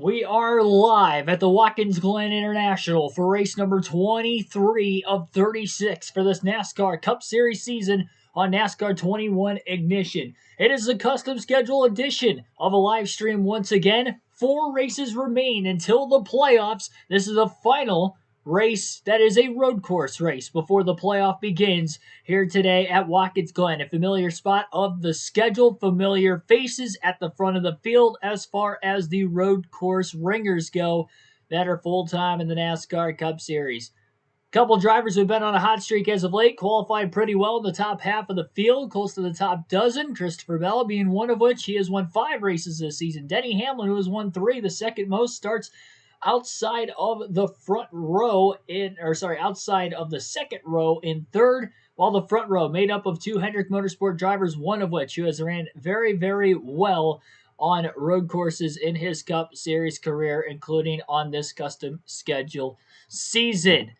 We are live at the Watkins Glen International for race number 23 of 36 for this NASCAR Cup Series season on NASCAR 21 Ignition. It is a custom schedule edition of a live stream once again. 4 races remain until the playoffs. This is the final race that is a road course race before the playoff begins here today at Watkins Glen. A familiar spot of the schedule, familiar faces at the front of the field as far as the road course ringers go that are full-time in the NASCAR Cup Series. Couple drivers who've been on a hot streak as of late, qualified pretty well in the top half of the field, close to the top dozen. Christopher Bell being one of which. He has won 5 races this season. Denny Hamlin, who has won 3, the second most, starts outside of the front row outside of the second row in third, while the front row made up of 2 Hendrick Motorsport drivers, one of which who has ran very, very well on road courses in his Cup Series career, including on this custom schedule season.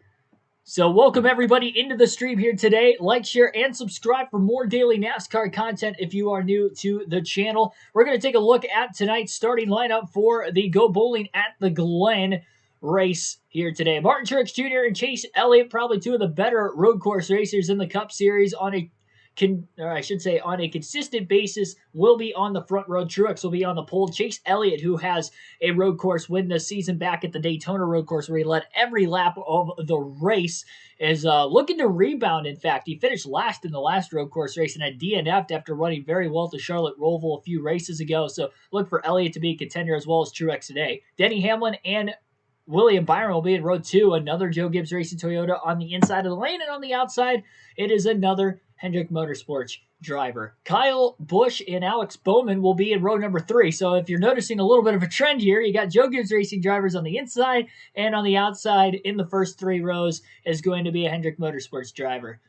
So welcome everybody into the stream here today. Like, share, and subscribe for more daily NASCAR content if you are new to the channel. We're going to take a look at tonight's starting lineup for the Go Bowling at the Glen race here today. Martin Truex Jr. and Chase Elliott, probably 2 of the better road course racers in the Cup Series on a consistent basis, will be on the front row. Truex will be on the pole. Chase Elliott, who has a road course win this season back at the Daytona road course where he led every lap of the race, is looking to rebound. In fact, he finished last in the last road course race and had DNF'd after running very well to Charlotte Roval a few races ago. So look for Elliott to be a contender as well as Truex today. Denny Hamlin and William Byron will be in row 2. Another Joe Gibbs Racing Toyota on the inside of the lane, and on the outside, it is another Hendrick Motorsports driver. Kyle Busch and Alex Bowman will be in row number 3. So if you're noticing a little bit of a trend here, you got Joe Gibbs Racing drivers on the inside, and on the outside in the first 3 rows is going to be a Hendrick Motorsports driver.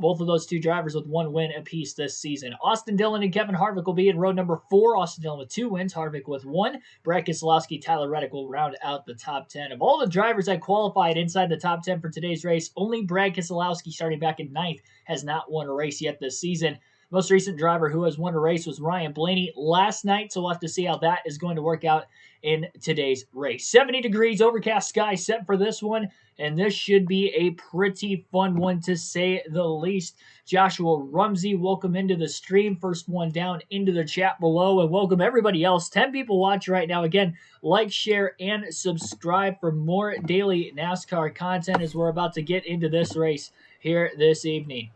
Both of those 2 drivers with 1 win apiece this season. Austin Dillon and Kevin Harvick will be in row number 4. Austin Dillon with 2 wins, Harvick with 1. Brad Keselowski, Tyler Reddick will round out the top 10. Of all the drivers that qualified inside the top 10 for today's race, only Brad Keselowski, starting back in 9th, has not won a race yet this season. Most recent driver who has won a race was Ryan Blaney last night, so we'll have to see how that is going to work out in today's race. 70 degrees, overcast sky set for this one, and this should be a pretty fun one to say the least. Joshua Rumsey, welcome into the stream. First one down into the chat below, and welcome everybody else. 10 people watch right now. Again, like, share, and subscribe for more daily NASCAR content as we're about to get into this race here this evening.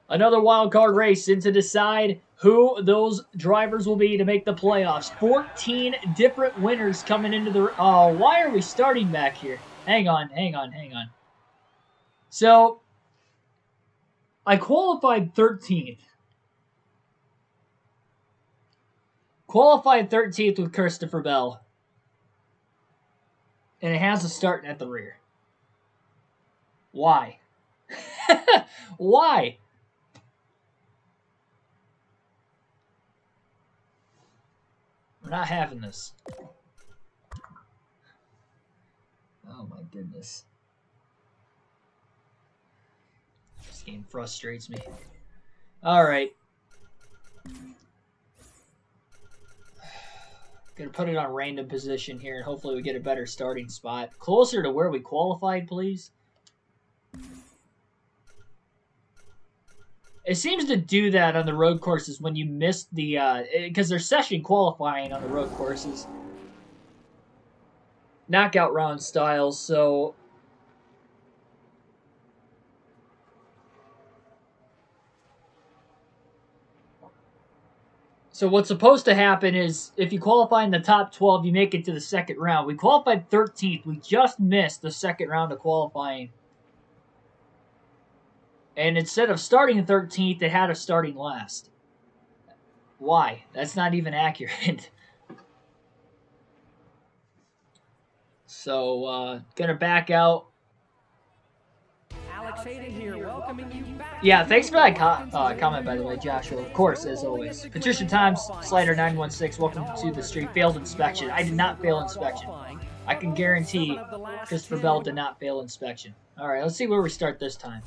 Another wild card race in to decide who those drivers will be to make the playoffs. 14 different winners coming into the... Oh, why are we starting back here? Hang on. So, I qualified 13th. Qualified 13th with Christopher Bell. And it has a start at the rear. Why? Why? We're not having this. Oh my goodness. This game frustrates me. Alright. Gonna put it on random position here and hopefully we get a better starting spot. Closer to where we qualified, please. It seems to do that on the road courses when you miss the... because they're session qualifying on the road courses. Knockout round styles, so... So what's supposed to happen is, if you qualify in the top 12, you make it to the second round. We qualified 13th. We just missed the second round of qualifying. And instead of starting 13th, they had us starting last. Why? That's not even accurate. So, gonna back out. Alex Hayden here, welcoming you back. Yeah, thanks for that comment, by the way, Joshua. Of course, as always. Patricia Times, Slider916, welcome to the stream. Failed inspection. I did not fail inspection. I can guarantee Christopher Bell did not fail inspection. All right, let's see where we start this time.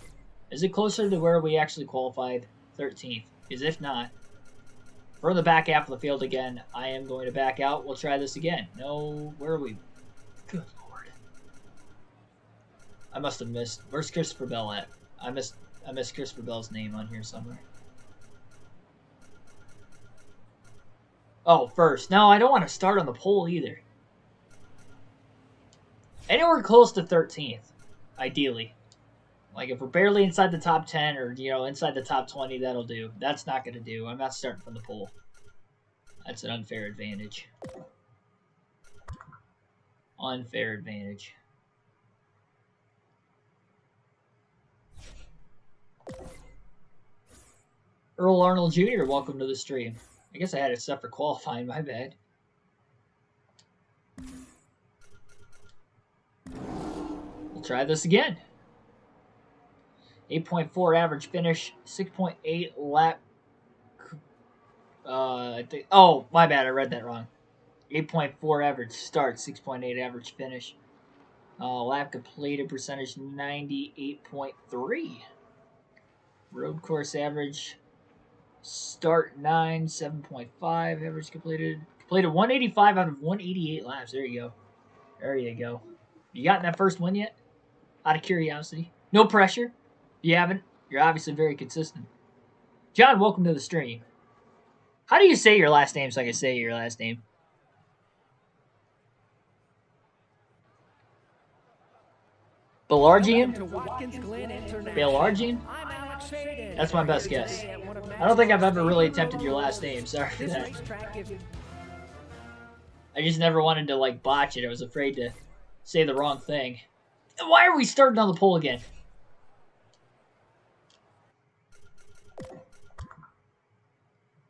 Is it closer to where we actually qualified 13th? Because if not, We're in the back half of the field again. I am going to back out. We'll try this again. No, where are we? Good Lord. I must have missed. Where's Christopher Bell at? I missed Christopher Bell's name on here somewhere. Oh, first. No, I don't want to start on the pole either. Anywhere close to 13th, ideally. Like, if we're barely inside the top 10 or, you know, inside the top 20, that'll do. That's not going to do. I'm not starting from the pole. That's an unfair advantage. Unfair advantage. Earl Arnold Jr., welcome to the stream. I guess I had it set for qualifying, my bad. We'll try this again. 8.4 average finish, 6.8 lap. I think. Oh, my bad. I read that wrong. 8.4 average start, 6.8 average finish. Lap completed percentage 98.3. Road course average start 9, 7.5 average completed. Completed 185 out of 188 laps. There you go. There you go. You gotten that first one yet? Out of curiosity. No pressure. If you haven't, you're obviously very consistent. John, welcome to the stream. How do you say your last name so I can say your last name? Belargian? Belargian? That's my best guess. I don't think I've ever really attempted your last name. Sorry for that. I just never wanted to, like, botch it. I was afraid to say the wrong thing. Why are we starting on the pole again?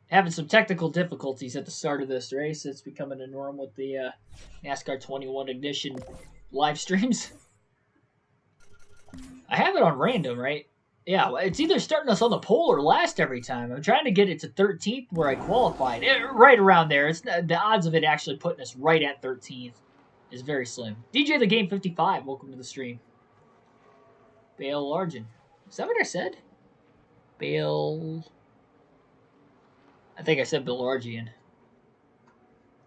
Having some technical difficulties at the start of this race. It's becoming a norm with the NASCAR 21 edition live streams. I have it on random, right? Yeah, it's either starting us on the pole or last every time. I'm trying to get it to 13th where I qualified. Right around there. It's the odds of it actually putting us right at 13th is very slim. DJ the Game 55, welcome to the stream. Bale Largin. Is that what I said? Bale... I think I said Belargian.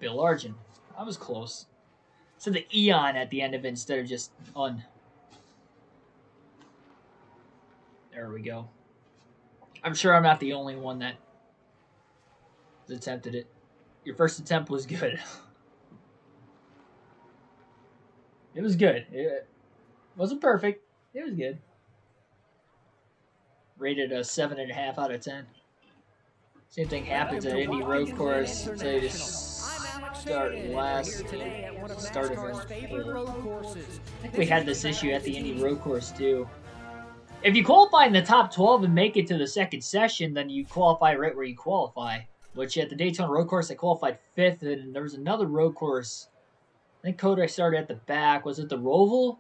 Belargian. I was close. I said the eon at the end of it instead of just un. There we go. I'm sure I'm not the only one that has attempted it. Your first attempt was good. It was good. It wasn't perfect. It was good. Rated a 7.5 out of 10. Same thing happens at any road course. So you just start last. Started from I think we had this issue at the Indy road course too. If you qualify in the top 12 and make it to the second session, then you qualify right where you qualify. Which at the Daytona road course, I qualified 5th, and there was another road course. I think Kodak started at the back. Was it the Roval?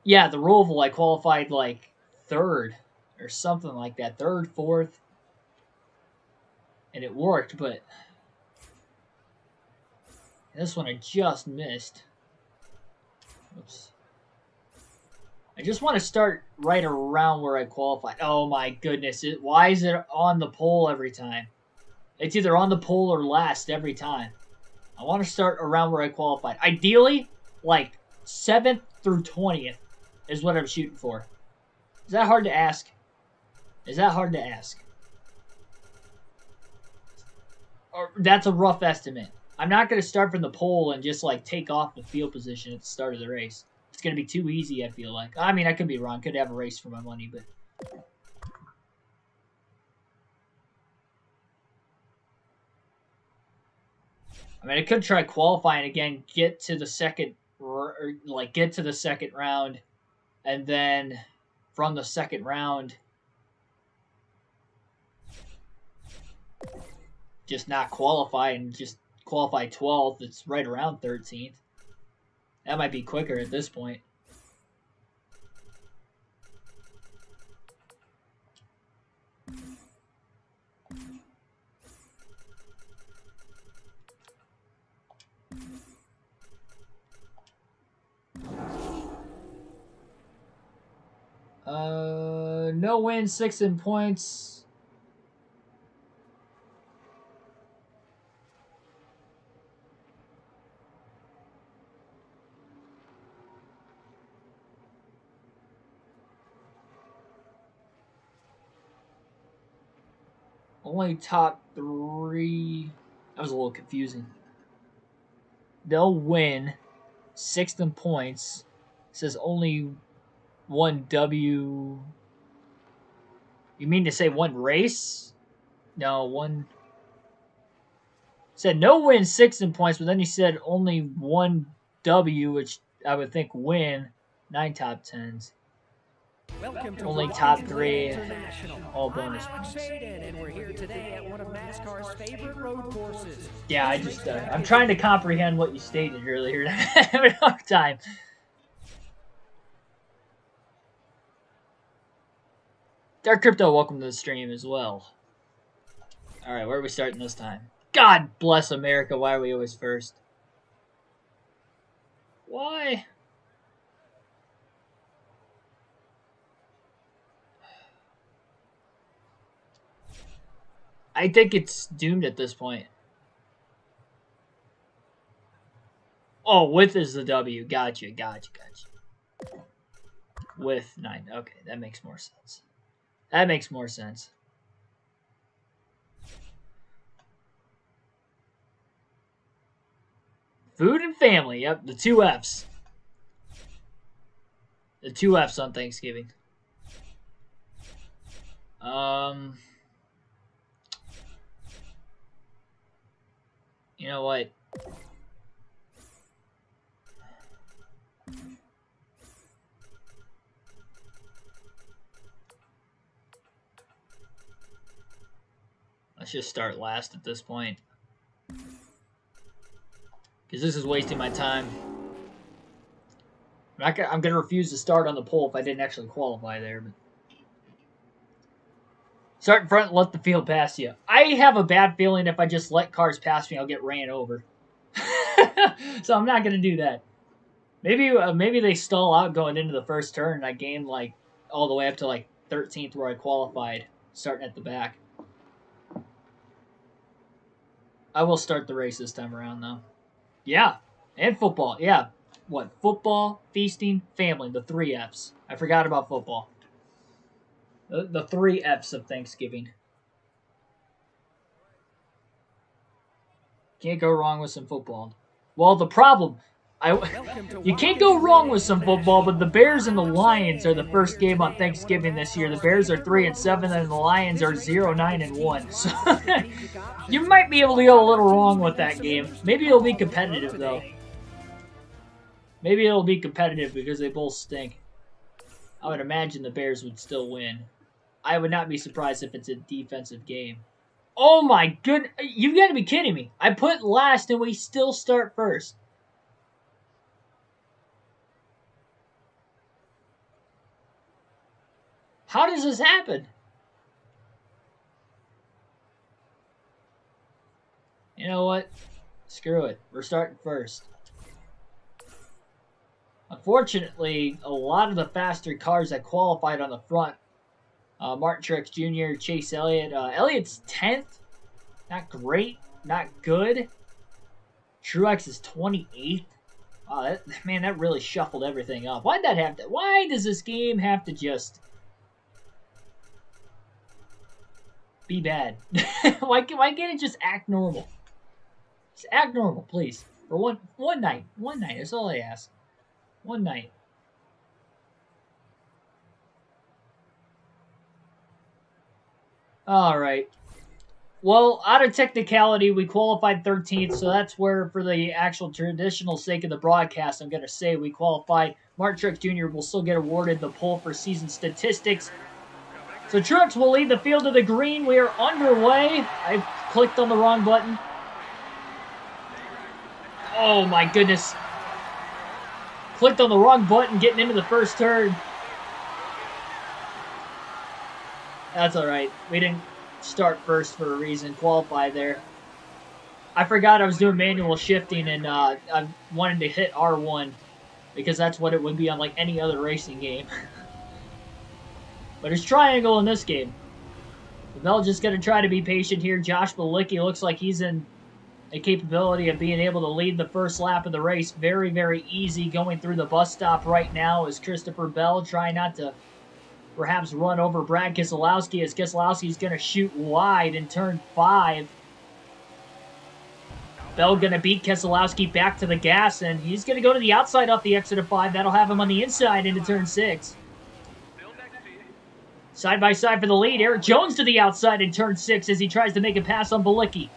Yeah, the Roval. I qualified like 3rd or something like that. 3rd, 4th. And it worked, but this one I just missed. Oops. I just want to start right around where I qualified. Oh my goodness. Why is it on the pole every time? It's either on the pole or last every time. I want to start around where I qualified. Ideally, like 7th through 20th is what I'm shooting for. Is that hard to ask? Is that hard to ask? Or that's a rough estimate. I'm not going to start from the pole and just like take off the field position at the start of the race. It's going to be too easy, I feel like. I mean, I could be wrong. Could have a race for my money, but... I mean, I could try qualifying again, get to the second round, and then from the second round, just not qualify and just qualify 12th. It's right around 13th. That might be quicker at this point. No wins, 6 in points. Only top 3. That was a little confusing. They'll win 6th in points. It says only 1 W. You mean to say 1 race? No, 1. Said no win 6th in points, but then he said only 1 W, which I would think win 9 top 10s. Welcome to Only Watkins, top Glen 3, International. all bonus I'm Alex points. Shaden, and we're here today at one of NASCAR's favorite road courses. Yeah, I'm trying to comprehend what you stated earlier. I have a hard time. Dark Crypto, welcome to the stream as well. All right, where are we starting this time? God bless America. Why are we always first? Why? I think it's doomed at this point. Oh, with is the W. Gotcha. With 9. Okay, that makes more sense. That makes more sense. Food and family. Yep, the 2 Fs. The 2 Fs on Thanksgiving. You know what? Let's just start last at this point. Because this is wasting my time. I'm going to refuse to start on the pole if I didn't actually qualify there. But start in front and let the field pass you. I have a bad feeling if I just let cars pass me, I'll get ran over. So I'm not going to do that. Maybe they stall out going into the first turn and I gain like all the way up to like 13th where I qualified, starting at the back. I will start the race this time around though. Yeah, and football. Yeah, what? Football, feasting, family, the 3 Fs. I forgot about football. The 3 Fs of Thanksgiving. Can't go wrong with some football. Well, the problem, you can't go wrong with some football, but the Bears and the Lions are the first game on Thanksgiving this year. The Bears are 3-7, and the Lions are 0-9-1. So you might be able to go a little wrong with that game. Maybe it'll be competitive though. Maybe it'll be competitive because they both stink. I would imagine the Bears would still win. I would not be surprised if it's a defensive game. Oh my goodness. You've got to be kidding me. I put last and we still start first. How does this happen? You know what? Screw it. We're starting first. Unfortunately, a lot of the faster cars that qualified on the front, Martin Truex Jr., Chase Elliott. Elliott's 10th. Not great. Not good. Truex is 28th. Wow, that really shuffled everything up. Why'd that have to? Why does this game have to just be bad? Why can't it just act normal? Just act normal, please. For one night. One night. That's all I ask. One night. All right. Well, out of technicality, we qualified 13th, so that's where, for the actual traditional sake of the broadcast, I'm going to say we qualified. Martin Truex Jr. will still get awarded the pole for season statistics. So Truex will lead the field to the green. We are underway. I clicked on the wrong button. Oh, my goodness. Clicked on the wrong button getting into the first turn. That's all right. We didn't start first for a reason. Qualify there. I forgot I was doing manual shifting and I wanted to hit R1 because that's what it would be on like any other racing game. But it's triangle in this game. Bell just going to try to be patient here. Josh Bilicki looks like he's in a capability of being able to lead the first lap of the race. Very, very easy going through the bus stop right now is Christopher Bell trying not to perhaps run over Brad Keselowski, as Keselowski's going to shoot wide in turn 5. Bell going to beat Keselowski back to the gas, and he's going to go to the outside off the exit of 5. That'll have him on the inside into turn 6. Side by side for the lead. Eric Jones to the outside in turn 6 as he tries to make a pass on Bilicki.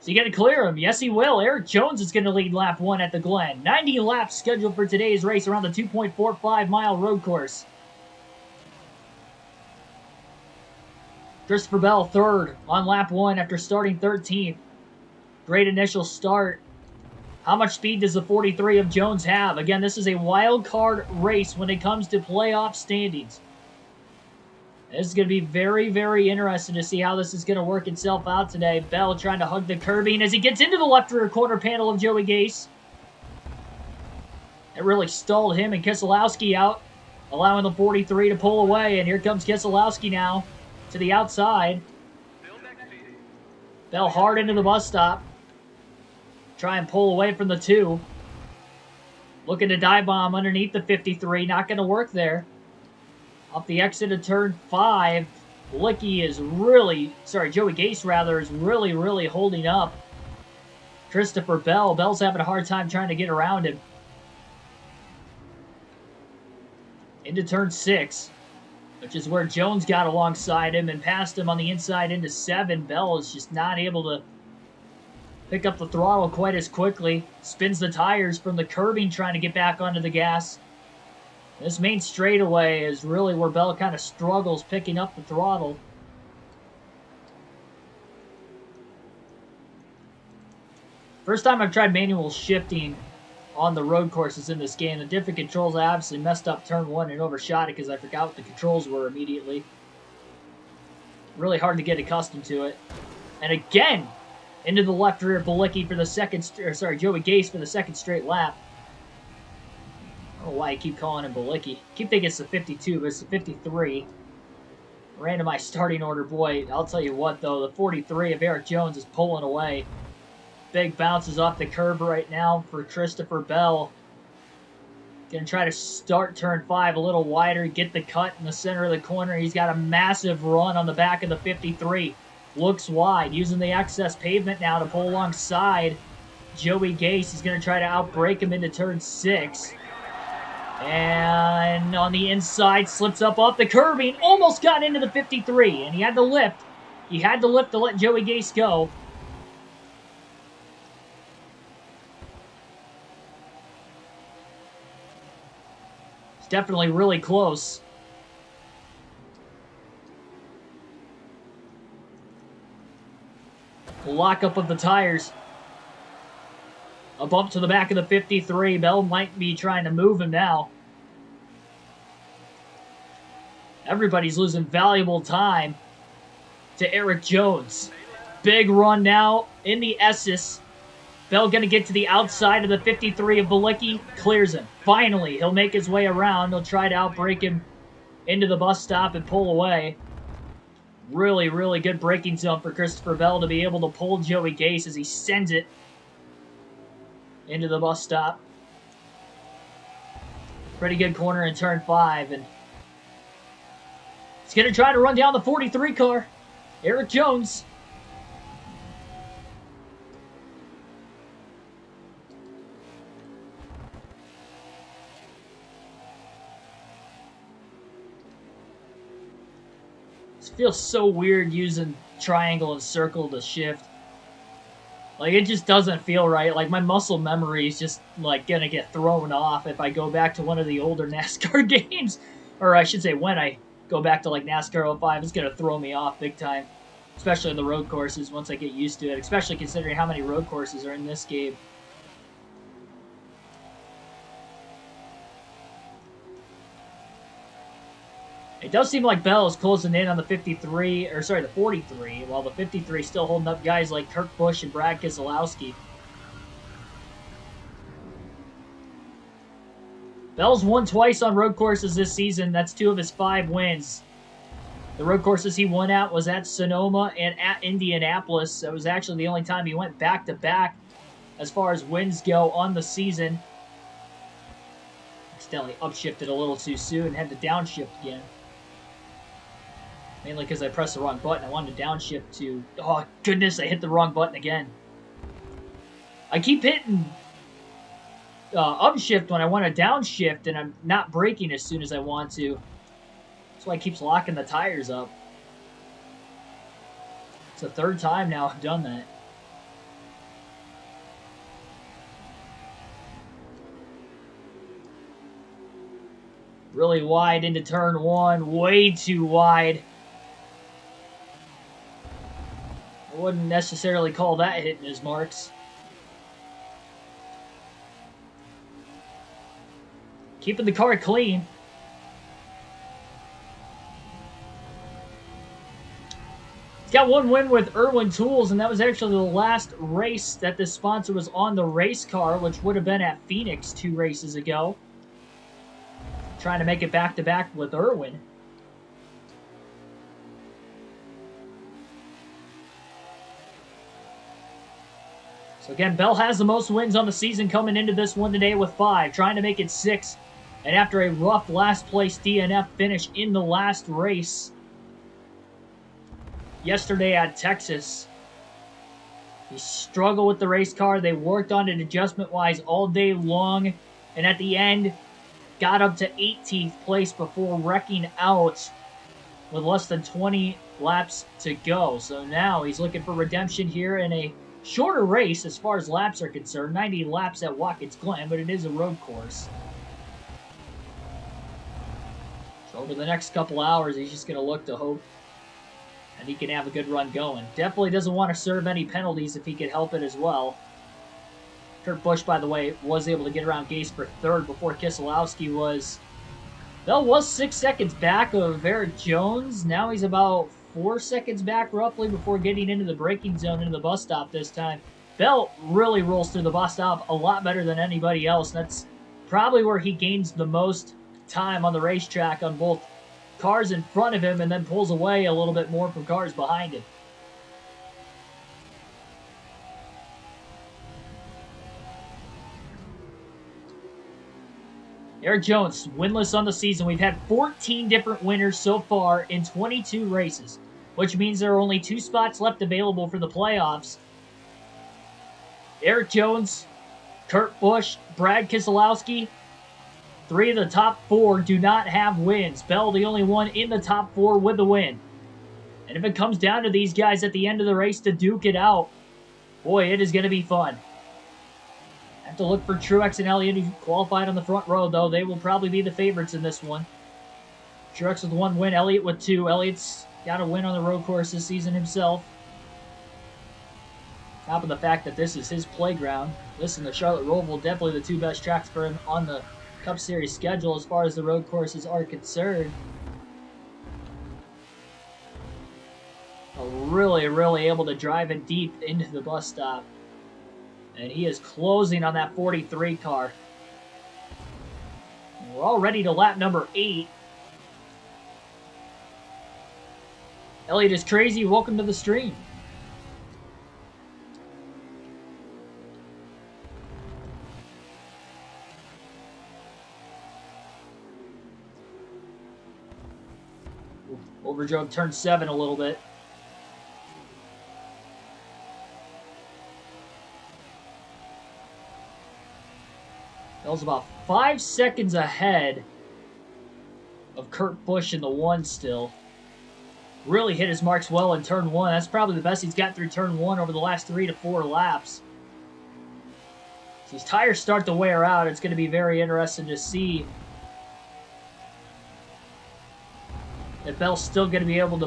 Is he going to clear him? Yes, he will. Eric Jones is going to lead lap 1 at the Glen. 90 laps scheduled for today's race around the 2.45-mile road course. Christopher Bell, 3rd on lap 1 after starting 13th. Great initial start. How much speed does the 43 of Jones have? Again, this is a wild card race when it comes to playoff standings. This is going to be very, very interesting to see how this is going to work itself out today. Bell trying to hug the curbing as he gets into the left rear quarter panel of Joey Gase. It really stalled him and Keselowski out, allowing the 43 to pull away. And here comes Keselowski now to the outside. Bell hard into the bus stop. Try and pull away from the 2. Looking to dive bomb underneath the 53. Not going to work there. Off the exit of turn 5, Joey Gase rather, is really holding up Christopher Bell. Bell's having a hard time trying to get around him. Into turn 6, which is where Jones got alongside him and passed him on the inside into 7. Bell is just not able to pick up the throttle quite as quickly. Spins the tires from the curbing trying to get back onto the gas. This main straightaway is really where Bell kind of struggles picking up the throttle. First time I've tried manual shifting on the road courses in this game. The different controls, I obviously messed up turn 1 and overshot it because I forgot what the controls were immediately. Really hard to get accustomed to it. And again, into the left rear Bilicki for the Joey Gase for the second straight lap. I don't know why I keep calling him Bilicki. Keep thinking it's the 52, but it's the 53. Randomized starting order, boy. I'll tell you what, though. The 43 of Eric Jones is pulling away. Big bounces off the curb right now for Christopher Bell. Going to try to start turn 5 a little wider, get the cut in the center of the corner. He's got a massive run on the back of the 53. Looks wide, using the excess pavement now to pull alongside Joey Gase. He's going to try to outbrake him into turn 6. And on the inside, slips up off the curbing. Almost got into the 53, and he had to lift. He had to lift to let Joey Gase go. It's definitely really close. The lockup of the tires. A bump to the back of the 53. Bell might be trying to move him now. Everybody's losing valuable time to Eric Jones. Big run now in the S's. Bell going to get to the outside of the 53 of Bilicki. Clears him. Finally, he'll make his way around. He'll try to outbrake him into the bus stop and pull away. Really good braking zone for Christopher Bell to be able to pull Joey Gase as he sends it into the bus stop. Pretty good corner in turn 5, and he's going to try to run down the 43 car. Eric Jones. This feels so weird using triangle and circle to shift. Like, it just doesn't feel right. Like, my muscle memory is just, like, gonna get thrown off if I go back to one of the older NASCAR games. Or I should say, when I go back to, like, NASCAR 05, it's gonna throw me off big time. Especially on the road courses once I get used to it. Especially considering how many road courses are in this game. It does seem like Bell is closing in on the 53, or sorry, the 43, while the 53 is still holding up guys like Kurt Busch and Brad Keselowski. Bell's won twice on road courses this season. That's 2 of his 5 wins. The road courses he won at was at Sonoma and at Indianapolis. That was actually the only time he went back-to-back as far as wins go on the season. Accidentally upshifted a little too soon and had to downshift again. Mainly because I pressed the wrong button. I wanted to downshift to... Oh, goodness, I hit the wrong button again. I keep hitting upshift when I want to downshift, and I'm not braking as soon as I want to. That's why it keeps locking the tires up. It's the third time now I've done that. Really wide into turn one. Way too wide. I wouldn't necessarily call that hitting his marks. Keeping the car clean. He's got one win with Irwin Tools, and that was actually the last race that this sponsor was on the race car, which would have been at Phoenix 2 races ago. Trying to make it back-to-back with Irwin. So again, Bell has the most wins on the season coming into this one today with 5, trying to make it 6. And after a rough last-place DNF finish in the last race yesterday at Texas, he struggled with the race car. They worked on it adjustment-wise all day long, and at the end, got up to 18th place before wrecking out with less than 20 laps to go. So now he's looking for redemption here in a shorter race as far as laps are concerned. 90 laps at Watkins Glen, but it is a road course. So over the next couple hours, he's just going to look to hope and he can have a good run going. Definitely doesn't want to serve any penalties if he could help it as well. Kurt Busch, by the way, was able to get around Gase for third before Keselowski was... Bell was 6 seconds back of Eric Jones. Now he's about 4 seconds back, roughly, before getting into the braking zone into the bus stop this time. Bell really rolls through the bus stop a lot better than anybody else. That's probably where he gains the most time on the racetrack on both cars in front of him and then pulls away a little bit more from cars behind him. Eric Jones, winless on the season. We've had 14 different winners so far in 22 races, which means there are only 2 spots left available for the playoffs. Eric Jones, Kurt Busch, Brad Keselowski, 3 of the top 4 do not have wins. Bell, the only one in the top 4 with the win. And if it comes down to these guys at the end of the race to duke it out, boy, it is going to be fun. Have to look for Truex and Elliott, who qualified on the front row, though. They will probably be the favorites in this one. Truex with 1 win, Elliott with 2. Elliott's got a win on the road course this season himself. Top of the fact that this is his playground. This and the Charlotte Roval, definitely the 2 best tracks for him on the Cup Series schedule as far as the road courses are concerned. Really, really able to drive it deep into the bus stop. And he is closing on that 43 car. And we're all ready to lap number 8. Elliott is crazy. Welcome to the stream. Overdrove turn 7 a little bit. Bell's about 5 seconds ahead of Kurt Busch in the 1 still. Really hit his marks well in turn 1. That's probably the best he's got through turn 1 over the last 3 to 4 laps. So his tires start to wear out. It's going to be very interesting to see if Bell's still going to be able to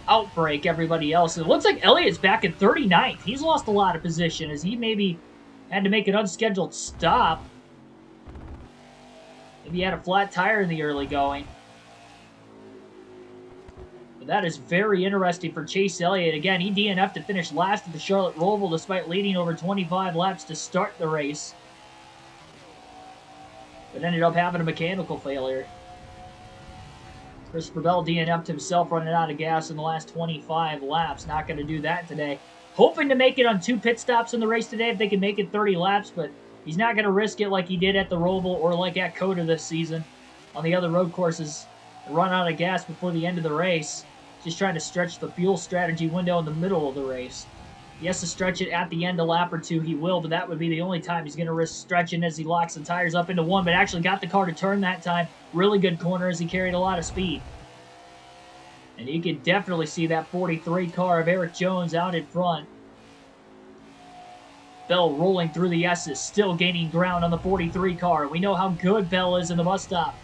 outbrake everybody else. And it looks like Elliott's back at 39th. He's lost a lot of position as he maybe had to make an unscheduled stop. Maybe he had a flat tire in the early going. But that is very interesting for Chase Elliott. Again, he DNF'd to finish last at the Charlotte Roval despite leading over 25 laps to start the race. But ended up having a mechanical failure. Christopher Bell DNF'd himself running out of gas in the last 25 laps. Not going to do that today. Hoping to make it on 2 pit stops in the race today if they can make it 30 laps, but He's not going to risk it like he did at the Roval or like at Coda this season on the other road courses. Run out of gas before the end of the race. Just trying to stretch the fuel strategy window in the middle of the race. He has to stretch it at the end a lap or two. He will, but that would be the only time he's going to risk stretching as he locks the tires up into one, but actually got the car to turn that time. Really good corner as he carried a lot of speed. And you can definitely see that 43 car of Eric Jones out in front. Bell rolling through the S's, still gaining ground on the 43 car. We know how good Bell is in the bus stop.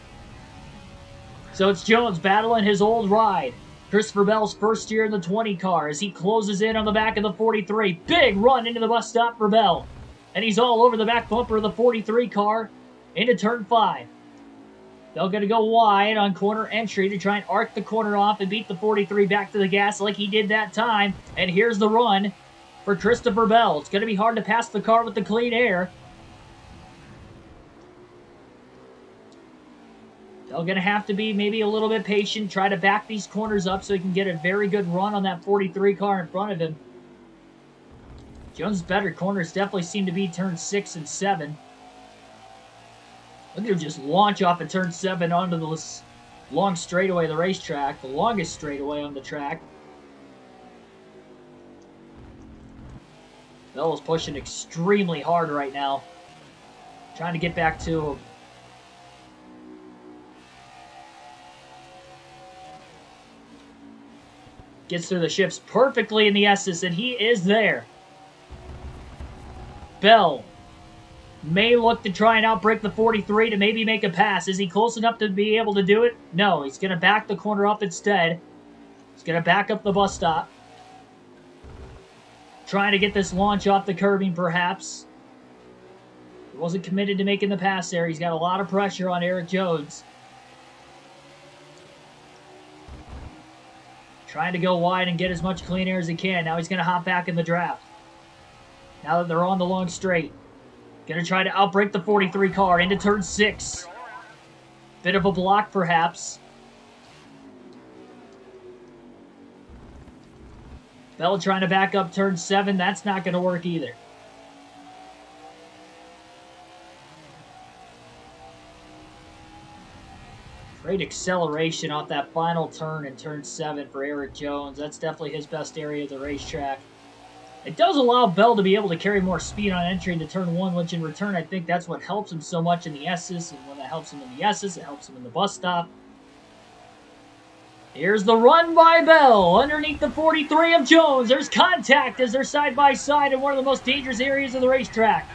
So it's Jones battling his old ride. Christopher Bell's first year in the 20 car as he closes in on the back of the 43. Big run into the bus stop for Bell. And he's all over the back bumper of the 43 car into turn 5. Bell going to go wide on corner entry to try and arc the corner off and beat the 43 back to the gas like he did that time. And here's the run for Christopher Bell. It's going to be hard to pass the car with the clean air. Bell going to have to be maybe a little bit patient, try to back these corners up so he can get a very good run on that 43 car in front of him. Jones' better corners definitely seem to be turn 6 and 7. Look at him just launch off at turn 7 onto the long straightaway of the racetrack, the longest straightaway on the track. Bell is pushing extremely hard right now. Trying to get back to him. Gets through the shifts perfectly in the S's, and he is there. Bell may look to try and outbreak the 43 to maybe make a pass. Is he close enough to be able to do it? No, he's going to back the corner up instead. He's going to back up the bus stop. Trying to get this launch off the curbing, perhaps. He wasn't committed to making the pass there. He's got a lot of pressure on Eric Jones. Trying to go wide and get as much clean air as he can. Now he's going to hop back in the draft. Now that they're on the long straight. Going to try to outbreak the 43 car into turn 6. Bit of a block, perhaps. Bell trying to back up turn 7. That's not going to work either. Great acceleration off that final turn in turn 7 for Eric Jones. That's definitely his best area of the racetrack. It does allow Bell to be able to carry more speed on entry into turn 1, which in return I think that's what helps him so much in the S's. And when that helps him in the S's, it helps him in the bus stop. Here's the run by Bell underneath the 43 of Jones. There's contact as they're side by side in one of the most dangerous areas of the racetrack.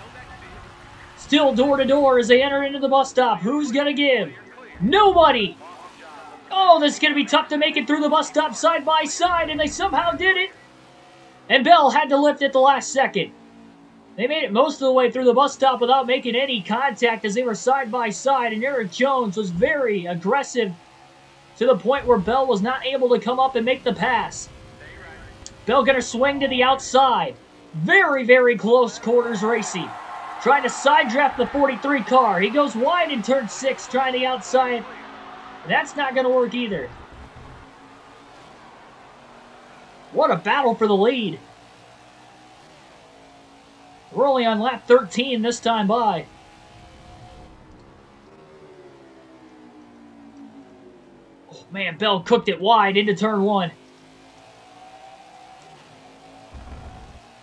Still door to door as they enter into the bus stop. Who's going to give? Nobody! Oh, this is going to be tough to make it through the bus stop side by side, and they somehow did it. And Bell had to lift at the last second. They made it most of the way through the bus stop without making any contact as they were side by side, and Eric Jones was very aggressive to the point where Bell was not able to come up and make the pass. Bell going to swing to the outside. Very, very close quarters racing. Trying to side draft the 43 car. He goes wide in turn 6, trying the outside. That's not going to work either. What a battle for the lead. We're only on lap 13 this time by. Oh man, Bell cooked it wide into turn 1.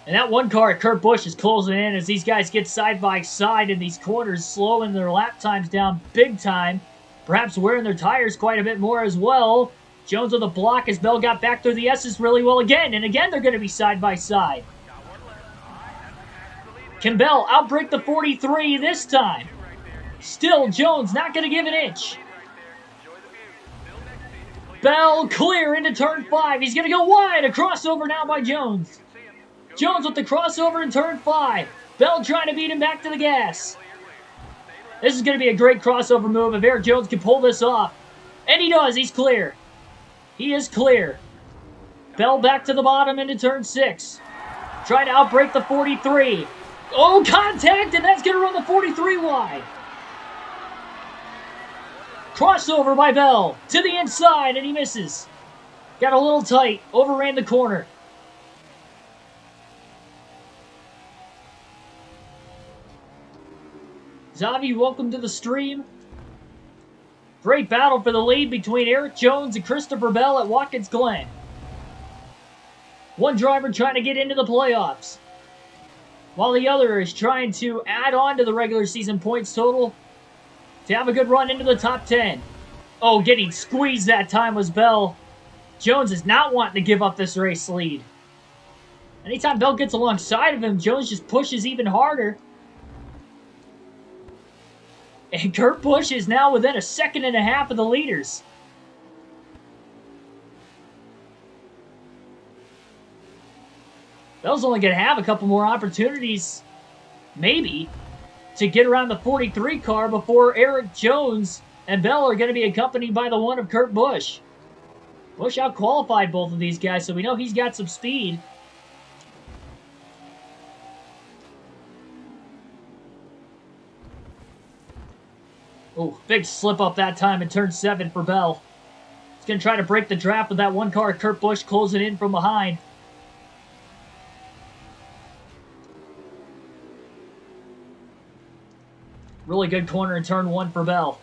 And that one car at Kurt Busch is closing in as these guys get side by side in these corners, slowing their lap times down big time. Perhaps wearing their tires quite a bit more as well. Jones on the block as Bell got back through the S's really well again. And again, they're going to be side by side. Can Bell outbreak the 43 this time? Still, Jones not going to give an inch. Bell clear into turn 5. He's going to go wide. A crossover now by Jones. Jones with the crossover in turn 5. Bell trying to beat him back to the gas. This is going to be a great crossover move if Eric Jones can pull this off. And he does. He's clear. He is clear. Bell back to the bottom into turn 6. Trying to outbreak the 43. Oh, contact, and that's going to run the 43 wide. Crossover by Bell to the inside, and he misses. Got a little tight. Overran the corner. Zavi, welcome to the stream. Great battle for the lead between Eric Jones and Christopher Bell at Watkins Glen. One driver trying to get into the playoffs, while the other is trying to add on to the regular season points total to have a good run into the top 10. Oh, getting squeezed that time was Bell. Jones is not wanting to give up this race lead. Anytime Bell gets alongside of him, Jones just pushes even harder. And Kurt Busch is now within a second and a half of the leaders. Bell's only going to have a couple more opportunities, maybe, to get around the 43 car before Eric Jones and Bell are going to be accompanied by the one of Kurt Busch. Busch out-qualified both of these guys, so we know he's got some speed. Oh, big slip up that time in turn 7 for Bell. He's going to try to break the draft with that one car, Kurt Busch closing in from behind. Really good corner in turn 1 for Bell.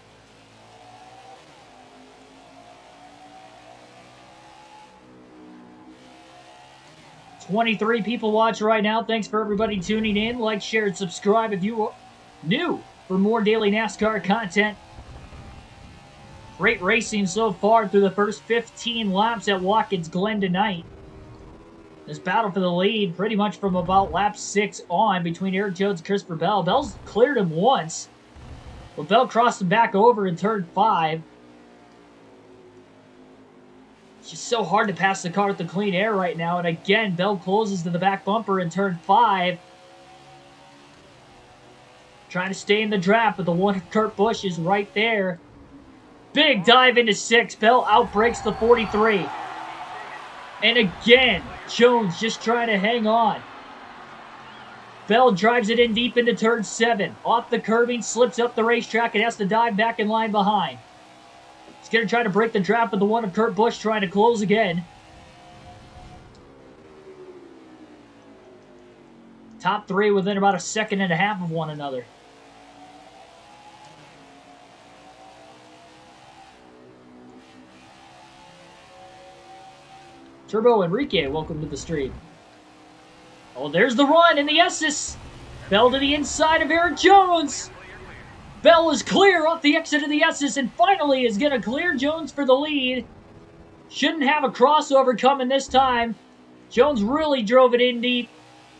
"23 people watch right now. Thanks for everybody tuning in. Like, share, and subscribe if you are new for more daily NASCAR content. Great racing so far through the first 15 laps at Watkins Glen tonight. This battle for the lead pretty much from about lap 6 on between Eric Jones and Christopher Bell. Bell's cleared him once, but Bell crossed him back over in turn 5. It's just so hard to pass the car with the clean air right now. And again, Bell closes to the back bumper in turn 5. Trying to stay in the draft, but the one of Kurt Busch is right there. Big dive into 6. Bell outbreaks the 43. And again, Jones just trying to hang on. Bell drives it in deep into turn 7. Off the curbing, slips up the racetrack, and has to dive back in line behind. He's going to try to break the draft with the one of Kurt Busch trying to close again. Top 3 within about a second and a half of one another. Turbo Enrique, welcome to the stream. Oh, there's the run in the S's. Bell to the inside of Eric Jones. Bell is clear off the exit of the S's and finally is going to clear Jones for the lead. Shouldn't have a crossover coming this time. Jones really drove it in deep,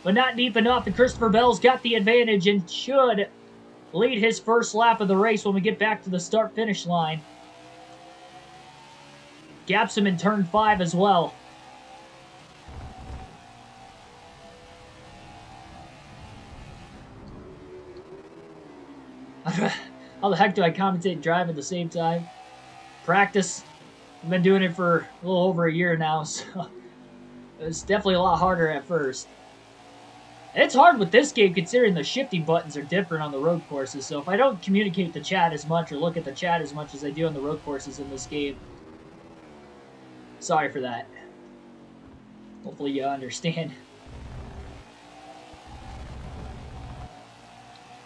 but not deep enough, and Christopher Bell's got the advantage and should lead his first lap of the race when we get back to the start-finish line. Gaps him in turn 5 as well. How the heck do I commentate and drive at the same time? Practice. I've been doing it for a little over a year now, so it's definitely a lot harder at first. And it's hard with this game considering the shifting buttons are different on the road courses, so if I don't communicate the chat as much or look at the chat as much as I do on the road courses in this game, sorry for that. Hopefully you understand.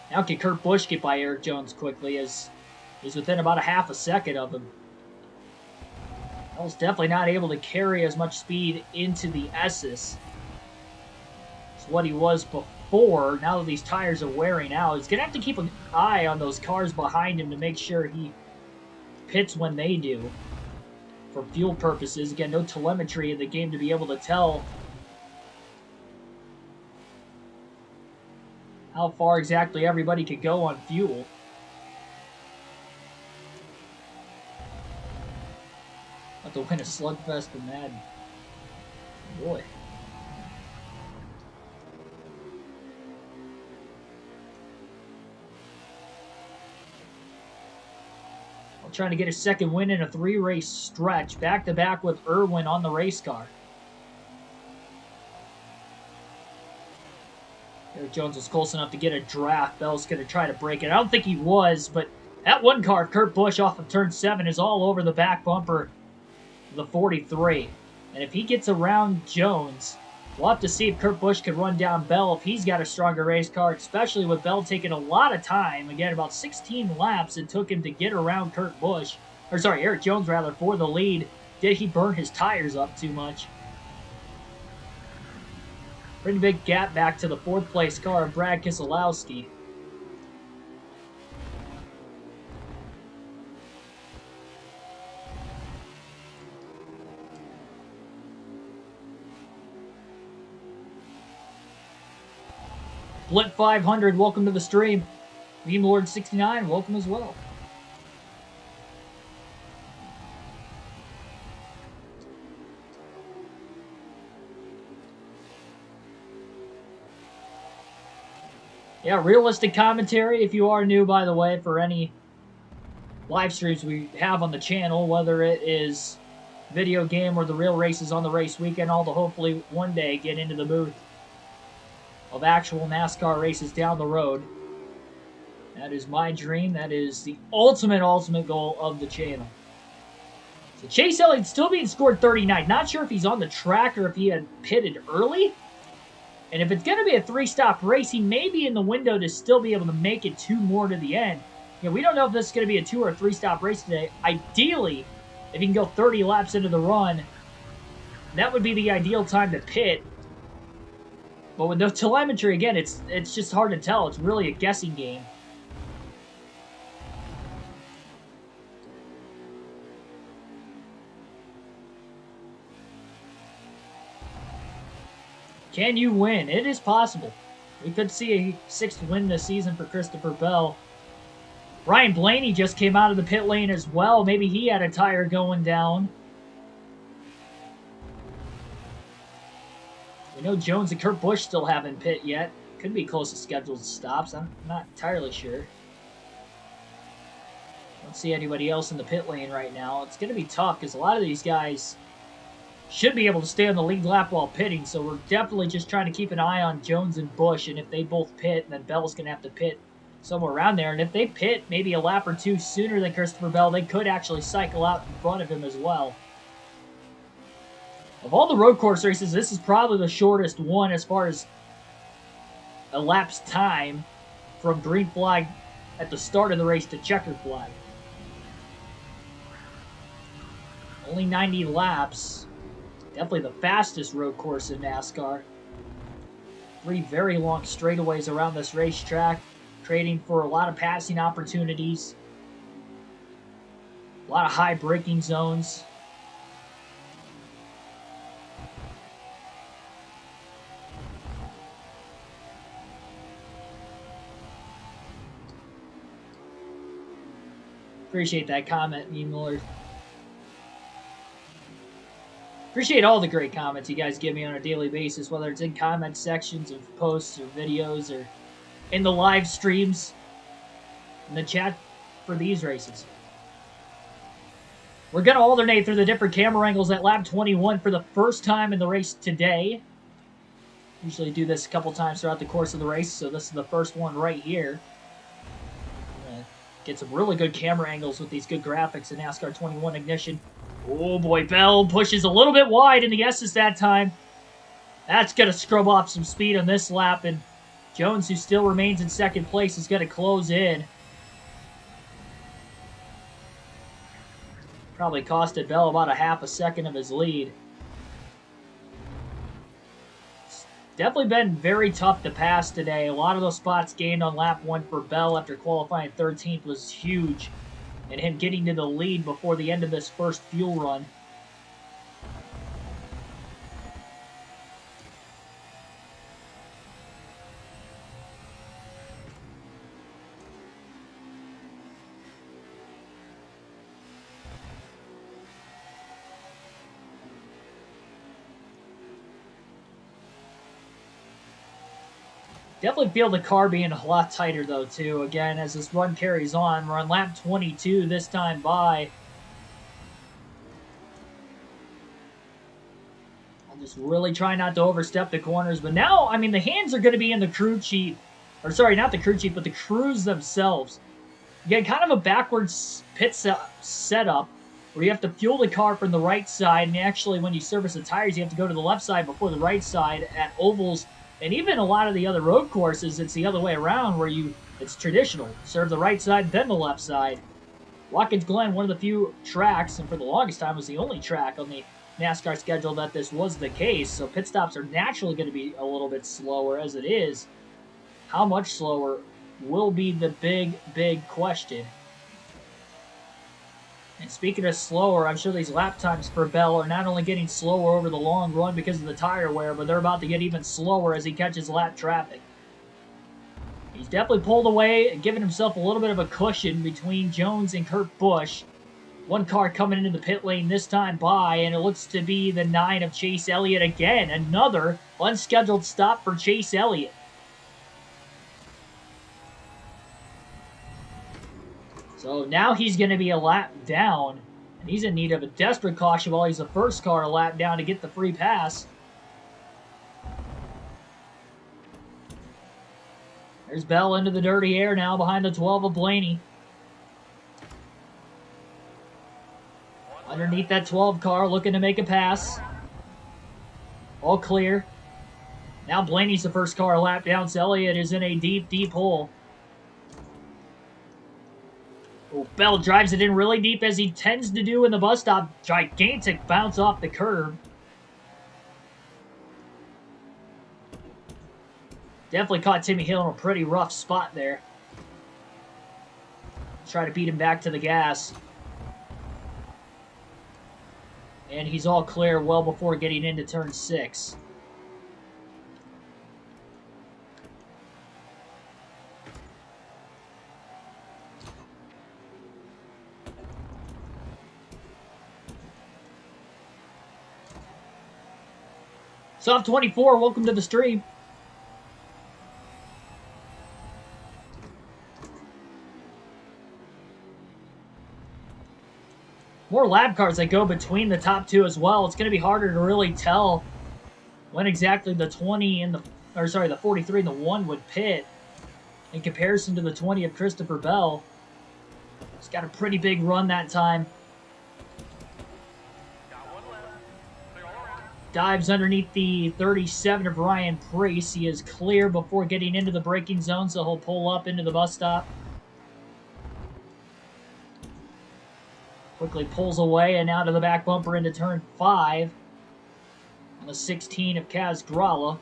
Now can Kurt Busch get by Eric Jones quickly as he's within about a half a second of him. Bell's definitely not able to carry as much speed into the S's as what he was before. Now that these tires are wearing out, he's going to have to keep an eye on those cars behind him to make sure he pits when they do. For fuel purposes, again, no telemetry in the game to be able to tell how far exactly everybody could go on fuel. Have to win a slugfest in Madden. Boy. I'm trying to get a second win in a 3-race stretch, back-to-back with Irwin on the race car. Eric Jones was close enough to get a draft. Bell's going to try to break it. I don't think he was, but that one car, Kurt Busch, off of turn 7, is all over the back bumper of the 43. And if he gets around Jones, We'll have to see if Kurt Busch could run down Bell if he's got a stronger race car, especially with Bell taking a lot of time. Again, about 16 laps it took him to get around Kurt Busch. Or sorry, Eric Jones rather, for the lead. Did he burn his tires up too much? Pretty big gap back to the 4th place car of Brad Keselowski. Blip 500, welcome to the stream. Meme Lord 69, welcome as well. Yeah, realistic commentary, if you are new, by the way, for any live streams we have on the channel, whether it is video game or the real races on the race weekend, all to hopefully one day get into the booth of actual NASCAR races down the road. That is my dream. That is the ultimate goal of the channel. So Chase Elliott still being scored 39. Not sure if he's on the track or if he had pitted early. And if it's going to be a 3-stop race, he may be in the window to still be able to make it 2 more to the end. You know, we don't know if this is going to be a 2 or a 3-stop race today. Ideally, if he can go 30 laps into the run, that would be the ideal time to pit. But with no telemetry, again, it's just hard to tell. It's really a guessing game. Can you win? It is possible. We could see a 6th win this season for Christopher Bell. Ryan Blaney just came out of the pit lane as well. Maybe he had a tire going down. We know Jones and Kurt Busch still haven't pit yet. Could be close to scheduled stops. I'm not entirely sure. Don't see anybody else in the pit lane right now. It's going to be tough because a lot of these guys should be able to stay on the lead lap while pitting, so we're definitely just trying to keep an eye on Jones and Busch, and if they both pit, then Bell's going to have to pit somewhere around there. And if they pit maybe a lap or 2 sooner than Christopher Bell, they could actually cycle out in front of him as well. Of all the road course races, this is probably the shortest one as far as elapsed time from green flag at the start of the race to checkered flag. Only 90 laps. Definitely the fastest road course in NASCAR. 3 very long straightaways around this racetrack, creating for a lot of passing opportunities. A lot of high braking zones. Appreciate that comment, Meme Lord. Appreciate all the great comments you guys give me on a daily basis, whether it's in comment sections of posts or videos or in the live streams, in the chat for these races. We're going to alternate through the different camera angles at lap 21 for the first time in the race today. Usually do this a couple times throughout the course of the race, so this is the first one right here. Get some really good camera angles with these good graphics in NASCAR 21 Ignition. Oh boy, Bell pushes a little bit wide in the S's that time. That's going to scrub off some speed on this lap, and Jones, who still remains in 2nd place, is going to close in. Probably costed Bell about a half a second of his lead. It's definitely been very tough to pass today. A lot of those spots gained on lap 1 for Bell after qualifying 13th was huge. And him getting to the lead before the end of this first fuel run. Definitely feel the car being a lot tighter, though, too. Again, as this run carries on, we're on lap 22 this time by. I'll just really try not to overstep the corners. But now, I mean, the hands are going to be in the crew chief. Or, sorry, not the crew chief, but the crews themselves. Again, kind of a backwards pit setup. where you have to fuel the car from the right side, and actually when you service the tires, you have to go to the left side before the right side at ovals, and even a lot of the other road courses, it's the other way around where it's traditional. Serve the right side, then the left side. Watkins Glen, one of the few tracks, and for the longest time was the only track on the NASCAR schedule that this was the case, so pit stops are naturally going to be a little bit slower as it is. How much slower will be the big question. And speaking of slower, I'm sure these lap times for Bell are not only getting slower over the long run because of the tire wear, but they're about to get even slower as he catches lap traffic. He's definitely pulled away and given himself a little bit of a cushion between Jones and Kurt Busch. One car coming into the pit lane this time by, and it looks to be the 9 of Chase Elliott again. Another unscheduled stop for Chase Elliott. So now he's going to be a lap down, and he's in need of a desperate caution while he's the first car a lap down to get the free pass. There's Bell into the dirty air now behind the 12 of Blaney. Underneath that 12 car, looking to make a pass. All clear. Now Blaney's the first car a lap down, so Elliott is in a deep hole. Oh, Bell drives it in really deep as he tends to do in the bus stop. Gigantic bounce off the curb. Definitely caught Timmy Hill in a pretty rough spot there. Try to beat him back to the gas. And he's all clear well before getting into turn 6. Soft 24, welcome to the stream. More lab cars that go between the top two as well. It's going to be harder to really tell when exactly the 20 and the 43 and the 1 would pit in comparison to the 20 of Christopher Bell. He's got a pretty big run that time. Dives underneath the 37 of Ryan Preece. He is clear before getting into the braking zone, so he'll pull up into the bus stop. Quickly pulls away and out of the back bumper into turn 5 on the 16 of Kaz Gralla.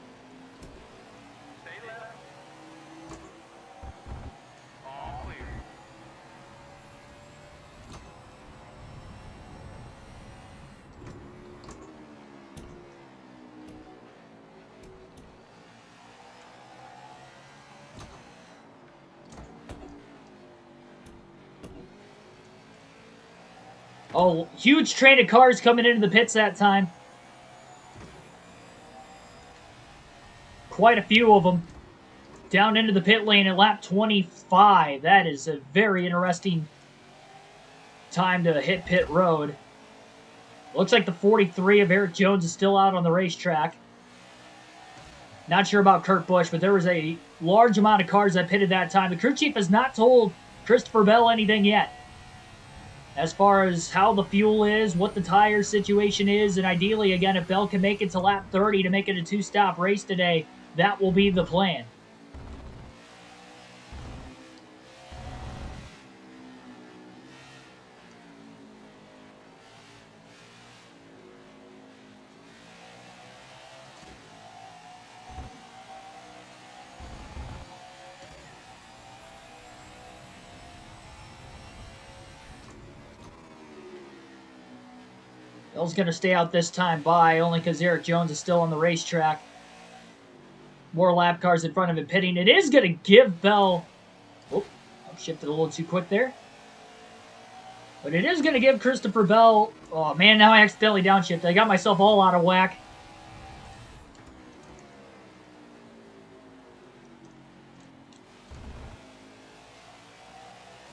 Oh, huge train of cars coming into the pits that time. Quite a few of them. Down into the pit lane at lap 25. That is a very interesting time to hit pit road. Looks like the 43 of Eric Jones is still out on the racetrack. Not sure about Kurt Busch, but there was a large amount of cars that pitted that time. The crew chief has not told Christopher Bell anything yet, as far as how the fuel is, what the tire situation is, and ideally, again, if Bell can make it to lap 30 to make it a 2-stop race today, that will be the plan. Bell's going to stay out this time by, only because Eric Jones is still on the racetrack. More lap cars in front of him pitting. It is going to give Bell... Oh, I shifted a little too quick there. But it is going to give Christopher Bell... Oh, man, now I accidentally downshifted. I got myself all out of whack.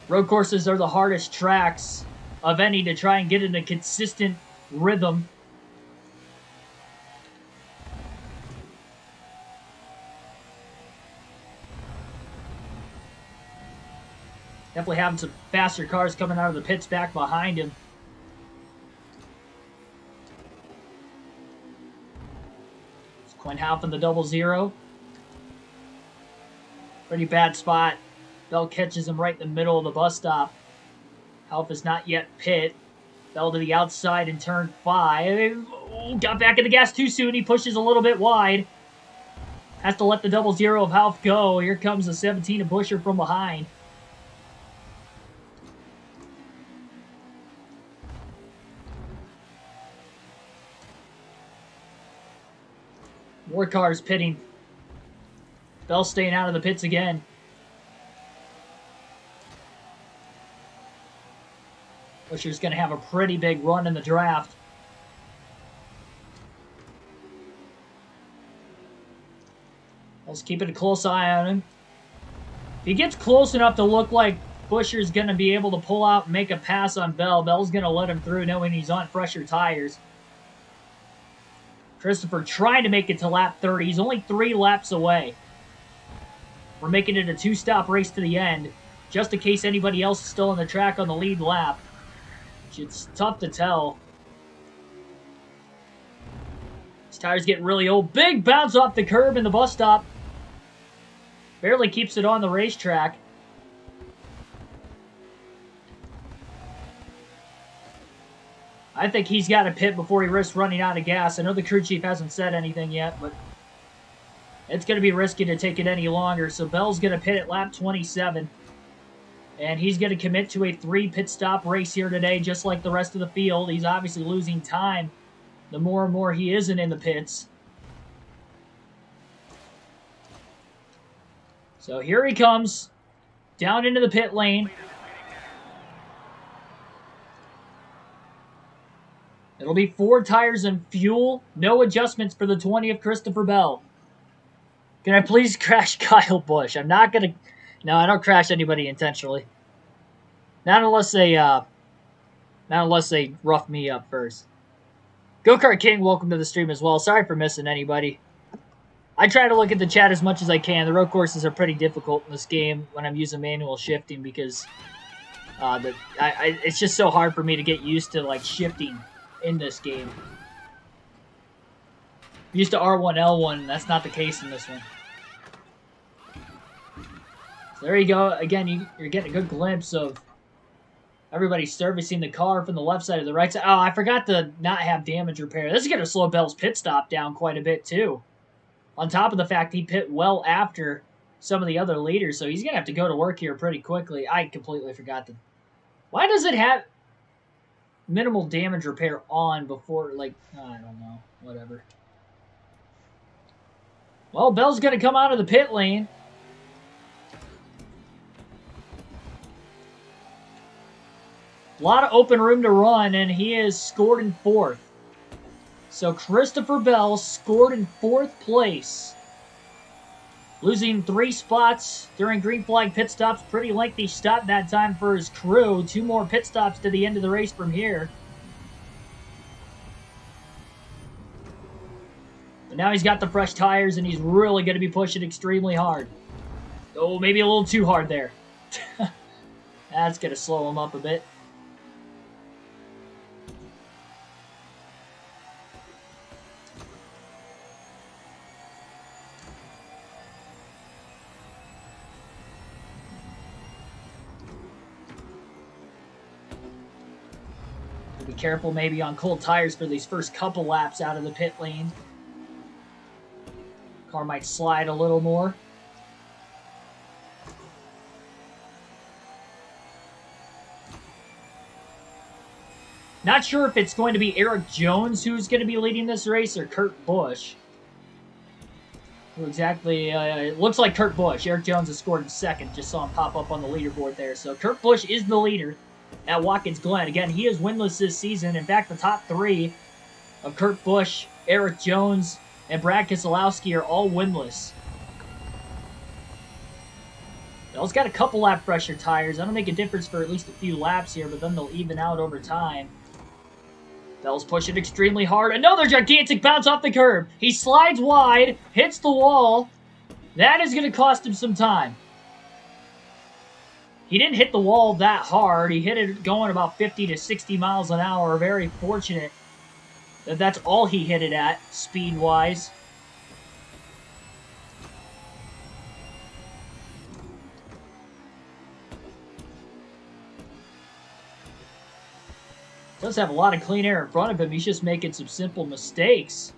Road courses are the hardest tracks of any to try and get in a consistent rhythm. Definitely having some faster cars coming out of the pits back behind him. Went half in the double zero. Pretty bad spot. Bell catches him right in the middle of the bus stop. Half is not yet pit. Bell to the outside in turn 5. Oh, got back in the gas too soon. He pushes a little bit wide. Has to let the double zero of Half go. Here comes the 17 of Buescher from behind. More cars pitting. Bell staying out of the pits again. Buescher's going to have a pretty big run in the draft. Bell's keeping a close eye on him. If he gets close enough to look like Buescher's going to be able to pull out and make a pass on Bell, Bell's going to let him through knowing he's on fresher tires. Christopher trying to make it to lap 30. He's only 3 laps away. We're making it a 2-stop race to the end, just in case anybody else is still on the track on the lead lap. Which it's tough to tell. His tire's getting really old. Big bounce off the curb in the bus stop. Barely keeps it on the racetrack. I think he's got to pit before he risks running out of gas. I know the crew chief hasn't said anything yet, but it's going to be risky to take it any longer. So Bell's going to pit at lap 27. And he's going to commit to a 3 pit stop race here today, just like the rest of the field. He's obviously losing time the more and more he isn't in the pits. So here he comes, down into the pit lane. It'll be 4 tires and fuel. No adjustments for the 20 of Christopher Bell. Can I please crash Kyle Busch? I'm not going to... No, I don't crash anybody intentionally. Not unless they rough me up first. Go-Kart King, welcome to the stream as well. Sorry for missing anybody. I try to look at the chat as much as I can. The road courses are pretty difficult in this game when I'm using manual shifting because it's just so hard for me to get used to like shifting in this game. I'm used to R1, L1, that's not the case in this one. So there you go. Again, you're getting a good glimpse of everybody servicing the car from the left side to the right side. Oh, I forgot to not have damage repair. This is going to slow Bell's pit stop down quite a bit, too. On top of the fact he pit well after some of the other leaders, so he's going to have to go to work here pretty quickly. I completely forgot to... Why does it have minimal damage repair on before, like... I don't know. Whatever. Well, Bell's going to come out of the pit lane. A lot of open room to run, and he is scored in 4th. So Christopher Bell scored in 4th place. Losing 3 spots during green flag pit stops. Pretty lengthy stop that time for his crew. 2 more pit stops to the end of the race from here. But now he's got the fresh tires, and he's really going to be pushing extremely hard. Oh, maybe a little too hard there. That's going to slow him up a bit. Be careful maybe on cold tires for these first couple laps out of the pit lane. Car might slide a little more. Not sure if it's going to be Eric Jones who's going to be leading this race or Kurt Busch. Who exactly, it looks like Kurt Busch. Eric Jones has scored in 2nd. Just saw him pop up on the leaderboard there. So Kurt Busch is the leader at Watkins Glen. Again, he is winless this season. In fact, the top 3 of Kurt Busch, Eric Jones, and Brad Keselowski are all winless. Bell's got a couple lap pressure tires. That'll make a difference for at least a few laps here, but then they'll even out over time. Bell's pushing extremely hard. Another gigantic bounce off the curb. He slides wide, hits the wall. That is going to cost him some time. He didn't hit the wall that hard. He hit it going about 50 to 60 miles an hour. Very fortunate that that's all he hit it at, speed-wise. Does have a lot of clean air in front of him. He's just making some simple mistakes.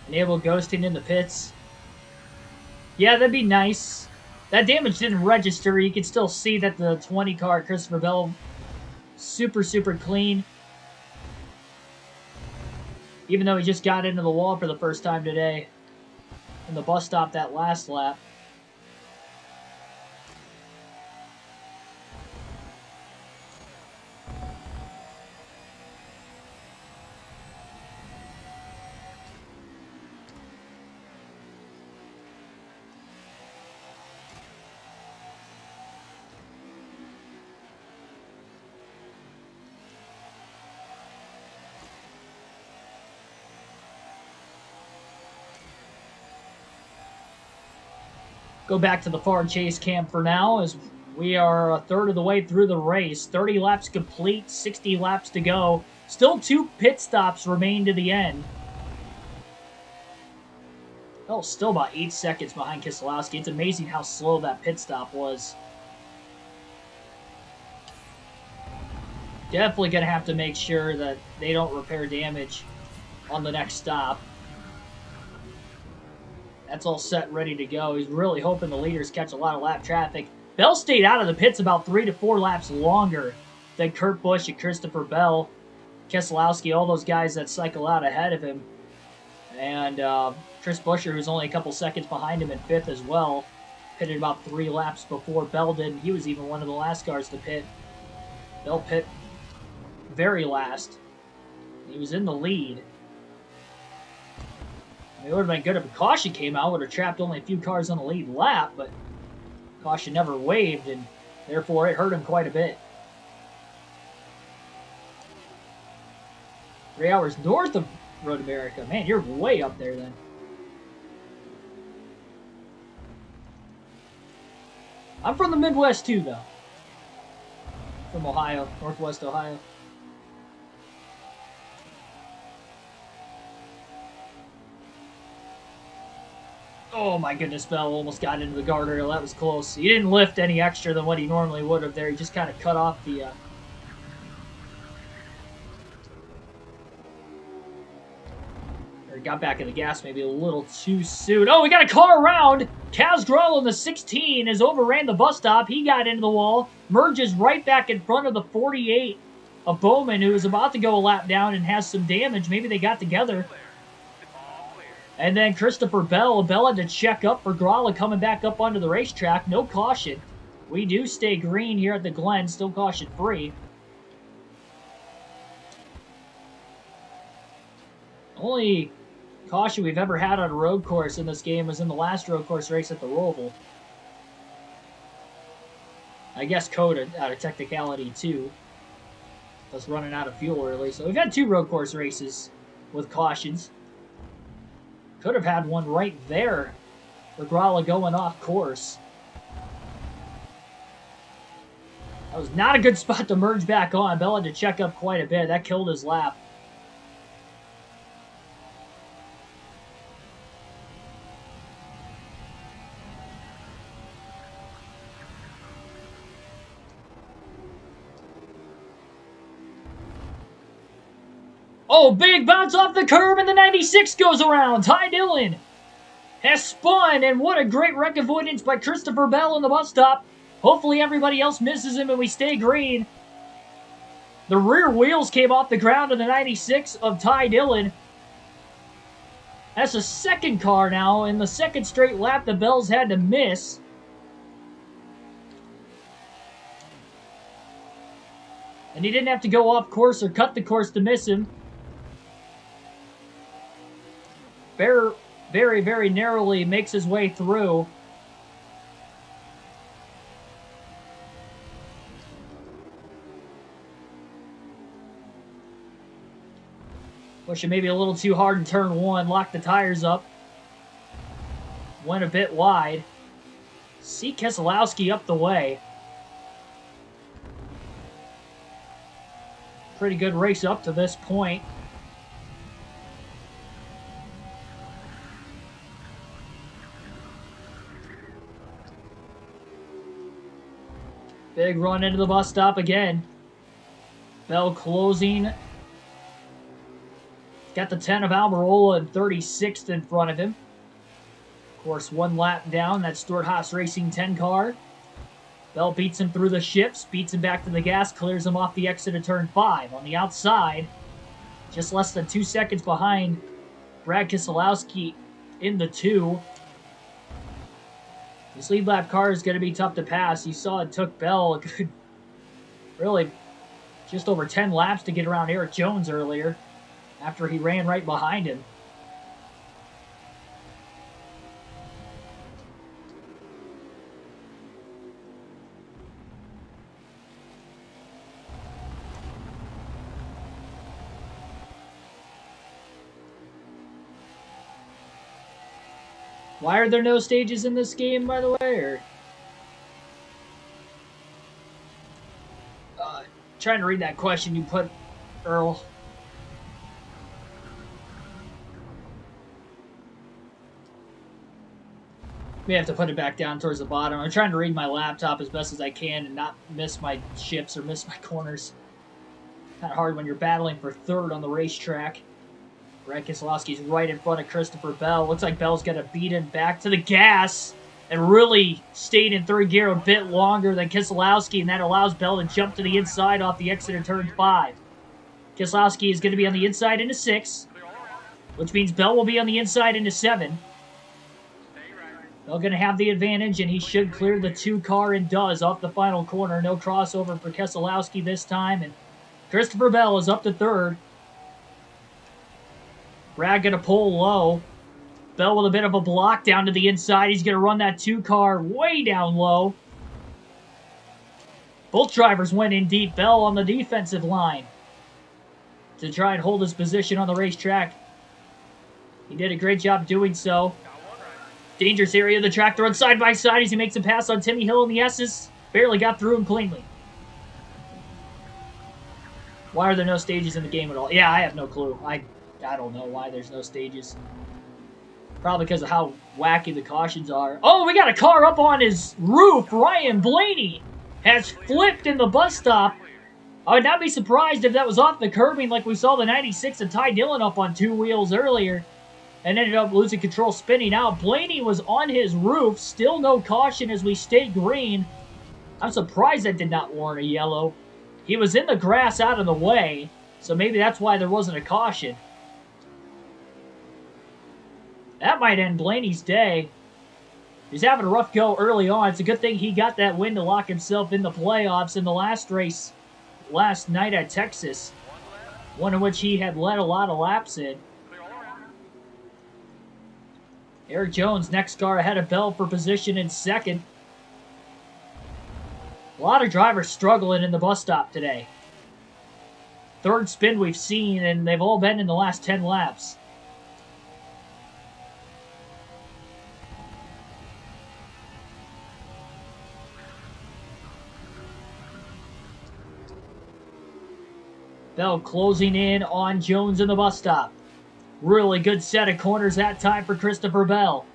Enable ghosting in the pits. Yeah, that'd be nice. That damage didn't register. You can still see that the 20 car, Christopher Bell, super, super clean. Even though he just got into the wall for the first time today. In the bus stop that last lap. Go back to the far chase cam for now as we are a third of the way through the race. 30 laps complete, 60 laps to go. Still 2 pit stops remain to the end. Oh, still about 8 seconds behind Keselowski. It's amazing how slow that pit stop was. Definitely going to have to make sure that they don't repair damage on the next stop. That's all set, ready to go. He's really hoping the leaders catch a lot of lap traffic. Bell stayed out of the pits about 3 to 4 laps longer than Kurt Busch and Christopher Bell. Keselowski, all those guys that cycle out ahead of him. And Chris Buescher, who's only a couple seconds behind him in 5th as well, pitted about 3 laps before Bell did. He was even one of the last cars to pit. Bell pit very last. He was in the lead. It would have been good if a caution came out, would have trapped only a few cars on the lead lap, but caution never waved, and therefore it hurt him quite a bit. 3 hours north of Road America. Man, you're way up there then. I'm from the Midwest too, though. From Ohio, Northwest Ohio. Oh my goodness, Bell almost got into the guardrail. That was close. He didn't lift any extra than what he normally would have there. He just kind of cut off the... Or he got back in the gas maybe a little too soon. Oh, we got a car around! Kaz Gralla in the 16 has overran the bus stop. He got into the wall. Merges right back in front of the 48 of Bowman, who is about to go a lap down and has some damage. Maybe they got together. And then Christopher Bell had to check up for Gralla coming back up onto the racetrack. No caution. We do stay green here at the Glen, still caution free. Only caution we've ever had on a road course in this game was in the last road course race at the Roval. I guess code out of technicality too. Us running out of fuel early. So we've had 2 road course races with cautions. Could have had one right there for Gralla going off course. That was not a good spot to merge back on. Bell had to check up quite a bit. That killed his lap. Oh, big bounce off the curb, and the 96 goes around. Ty Dillon has spun, and what a great wreck avoidance by Christopher Bell in the bus stop. Hopefully everybody else misses him and we stay green. The rear wheels came off the ground of the 96 of Ty Dillon. That's the second car now in the second straight lap the Bells had to miss. And he didn't have to go off course or cut the course to miss him. Very, very narrowly makes his way through. Pushing maybe a little too hard in turn 1. Locked the tires up. Went a bit wide. See Keselowski up the way. Pretty good race up to this point. Big run into the bus stop again. Bell closing. Got the 10 of Almirola and 36th in front of him. Of course, 1 lap down. That's Stuart Haas Racing 10 car. Bell beats him through the shifts, beats him back to the gas, clears him off the exit of turn 5. On the outside, just less than 2 seconds behind Brad Keselowski in the 2. This lead lap car is going to be tough to pass. You saw it took Bell a good, really, just over 10 laps to get around Eric Jones earlier after he ran right behind him. Why are there no stages in this game, by the way? Or trying to read that question you put, Earl. We have to put it back down towards the bottom. I'm trying to read my laptop as best as I can and not miss my shifts or miss my corners. Kind of hard when you're battling for 3rd on the racetrack. Brad Keselowski's right in front of Christopher Bell. Looks like Bell's going to beat him back to the gas and really stayed in 3rd gear a bit longer than Keselowski, and that allows Bell to jump to the inside off the exit of turn 5. Keselowski is going to be on the inside into 6, which means Bell will be on the inside into 7. Bell going to have the advantage, and he should clear the 2 car and does off the final corner. No crossover for Keselowski this time, and Christopher Bell is up to 3rd. Brad going to pull low. Bell with a bit of a block down to the inside. He's going to run that 2 car way down low. Both drivers went in deep. Bell on the defensive line to try and hold his position on the racetrack. He did a great job doing so. Dangerous area of the track to run side by side as he makes a pass on Timmy Hill and the S's. Barely got through him cleanly. Why are there no stages in the game at all? Yeah, I have no clue. I don't know why there's no stages. Probably because of how wacky the cautions are. Oh, we got a car up on his roof. Ryan Blaney has flipped in the bus stop. I would not be surprised if that was off the curbing like we saw the 96 and Ty Dillon up on 2 wheels earlier and ended up losing control, spinning out. Blaney was on his roof. Still no caution as we stay green. I'm surprised that did not warrant a yellow. He was in the grass out of the way, so maybe that's why there wasn't a caution. That might end Blaney's day. He's having a rough go early on. It's a good thing he got that win to lock himself in the playoffs in the last race last night at Texas. One in which he had led a lot of laps in. Eric Jones, next car ahead of Bell for position in 2nd. A lot of drivers struggling in the bus stop today. 3rd spin we've seen, and they've all been in the last 10 laps. Bell closing in on Jones in the bus stop. Really good set of corners that time for Christopher Bell.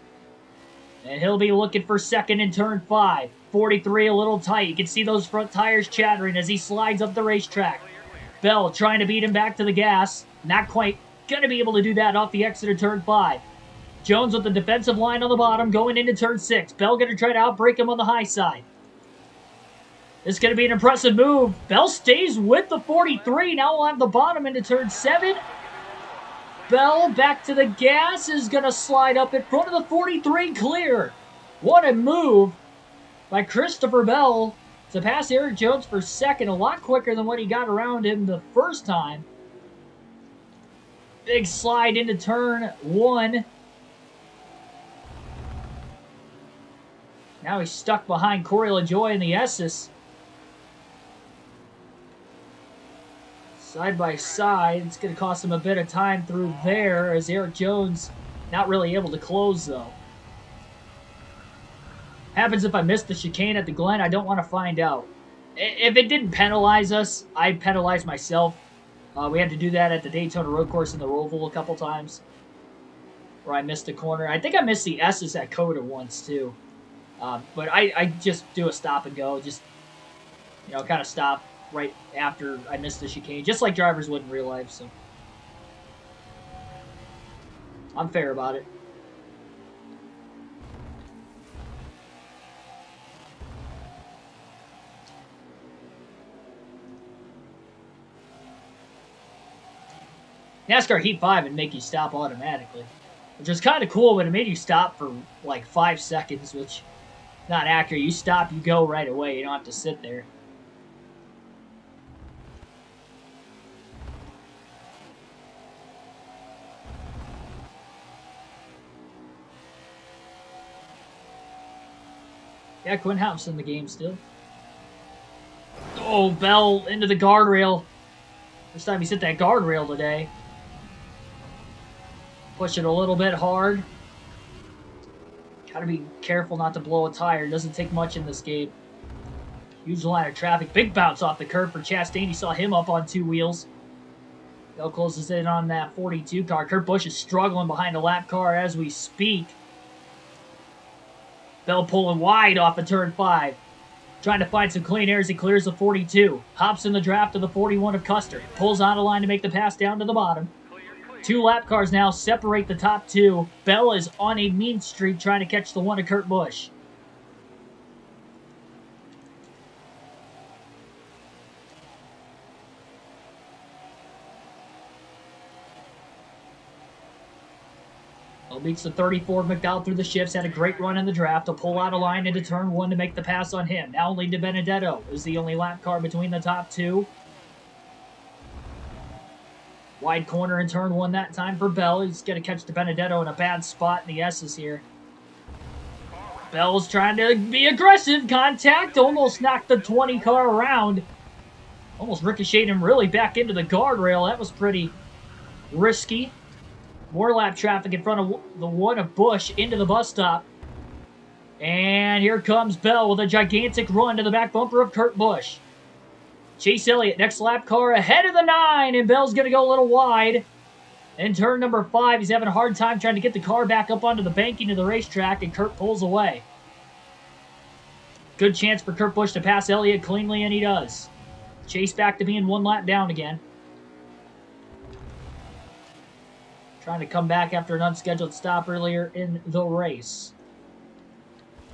And he'll be looking for 2nd in turn 5. 43 a little tight. You can see those front tires chattering as he slides up the racetrack. Bell trying to beat him back to the gas. Not quite going to be able to do that off the exit of turn 5. Jones with the defensive line on the bottom going into turn 6. Bell going to try to outbrake him on the high side. This is going to be an impressive move. Bell stays with the 43. Now we'll have the bottom into turn 7. Bell back to the gas is going to slide up in front of the 43 clear. What a move by Christopher Bell to pass Eric Jones for 2nd. A lot quicker than what he got around him the first time. Big slide into turn 1. Now he's stuck behind Corey LaJoie in the S's. Side by side. It's going to cost him a bit of time through there as Eric Jones not really able to close, though. Happens if I miss the chicane at the Glen, I don't want to find out. If it didn't penalize us, I'd penalize myself. We had to do that at the Daytona Road Course in the Roval a couple times, where I missed a corner. I think I missed the S's at Coda once, too. But I just do a stop and go. Just, kind of stop right after I missed the chicane, just like drivers would in real life, so I'm fair about it. NASCAR Heat 5 and make you stop automatically, which is kind of cool, but it made you stop for like 5 seconds, which not accurate. You stop, you go right away. You don't have to sit there. Yeah, Quinn House in the game still. Oh, Bell into the guardrail. First time he's hit that guardrail today. Push it a little bit hard. Gotta be careful not to blow a tire. It doesn't take much in this game. Huge line of traffic. Big bounce off the curb for Chastain. You saw him up on 2 wheels. Bell closes in on that 42 car. Kurt Busch is struggling behind a lap car as we speak. Bell pulling wide off of turn 5. Trying to find some clean air as he clears the 42. Hops in the draft of the 41 of Custer. Pulls on a line to make the pass down to the bottom. 2 lap cars now separate the top 2. Bell is on a mean streak trying to catch the one of Kurt Busch. Bell beats the 34 of McDowell through the shifts. Had a great run in the draft. A pull out of line into turn 1 to make the pass on him. Now lead to Benedetto is the only lap car between the top 2. Wide corner in turn 1 that time for Bell. He's going to catch the Benedetto in a bad spot in the S's here. Bell's trying to be aggressive. Contact. Almost knocked the 20 car around. Almost ricocheted him really back into the guardrail. That was pretty risky. More lap traffic in front of the one of Busch into the bus stop. And here comes Bell with a gigantic run to the back bumper of Kurt Busch. Chase Elliott, next lap car ahead of the 9, and Bell's going to go a little wide. In turn number 5, he's having a hard time trying to get the car back up onto the banking of the racetrack, and Kurt pulls away. Good chance for Kurt Busch to pass Elliott cleanly, and he does. Chase back to being 1 lap down again. Trying to come back after an unscheduled stop earlier in the race.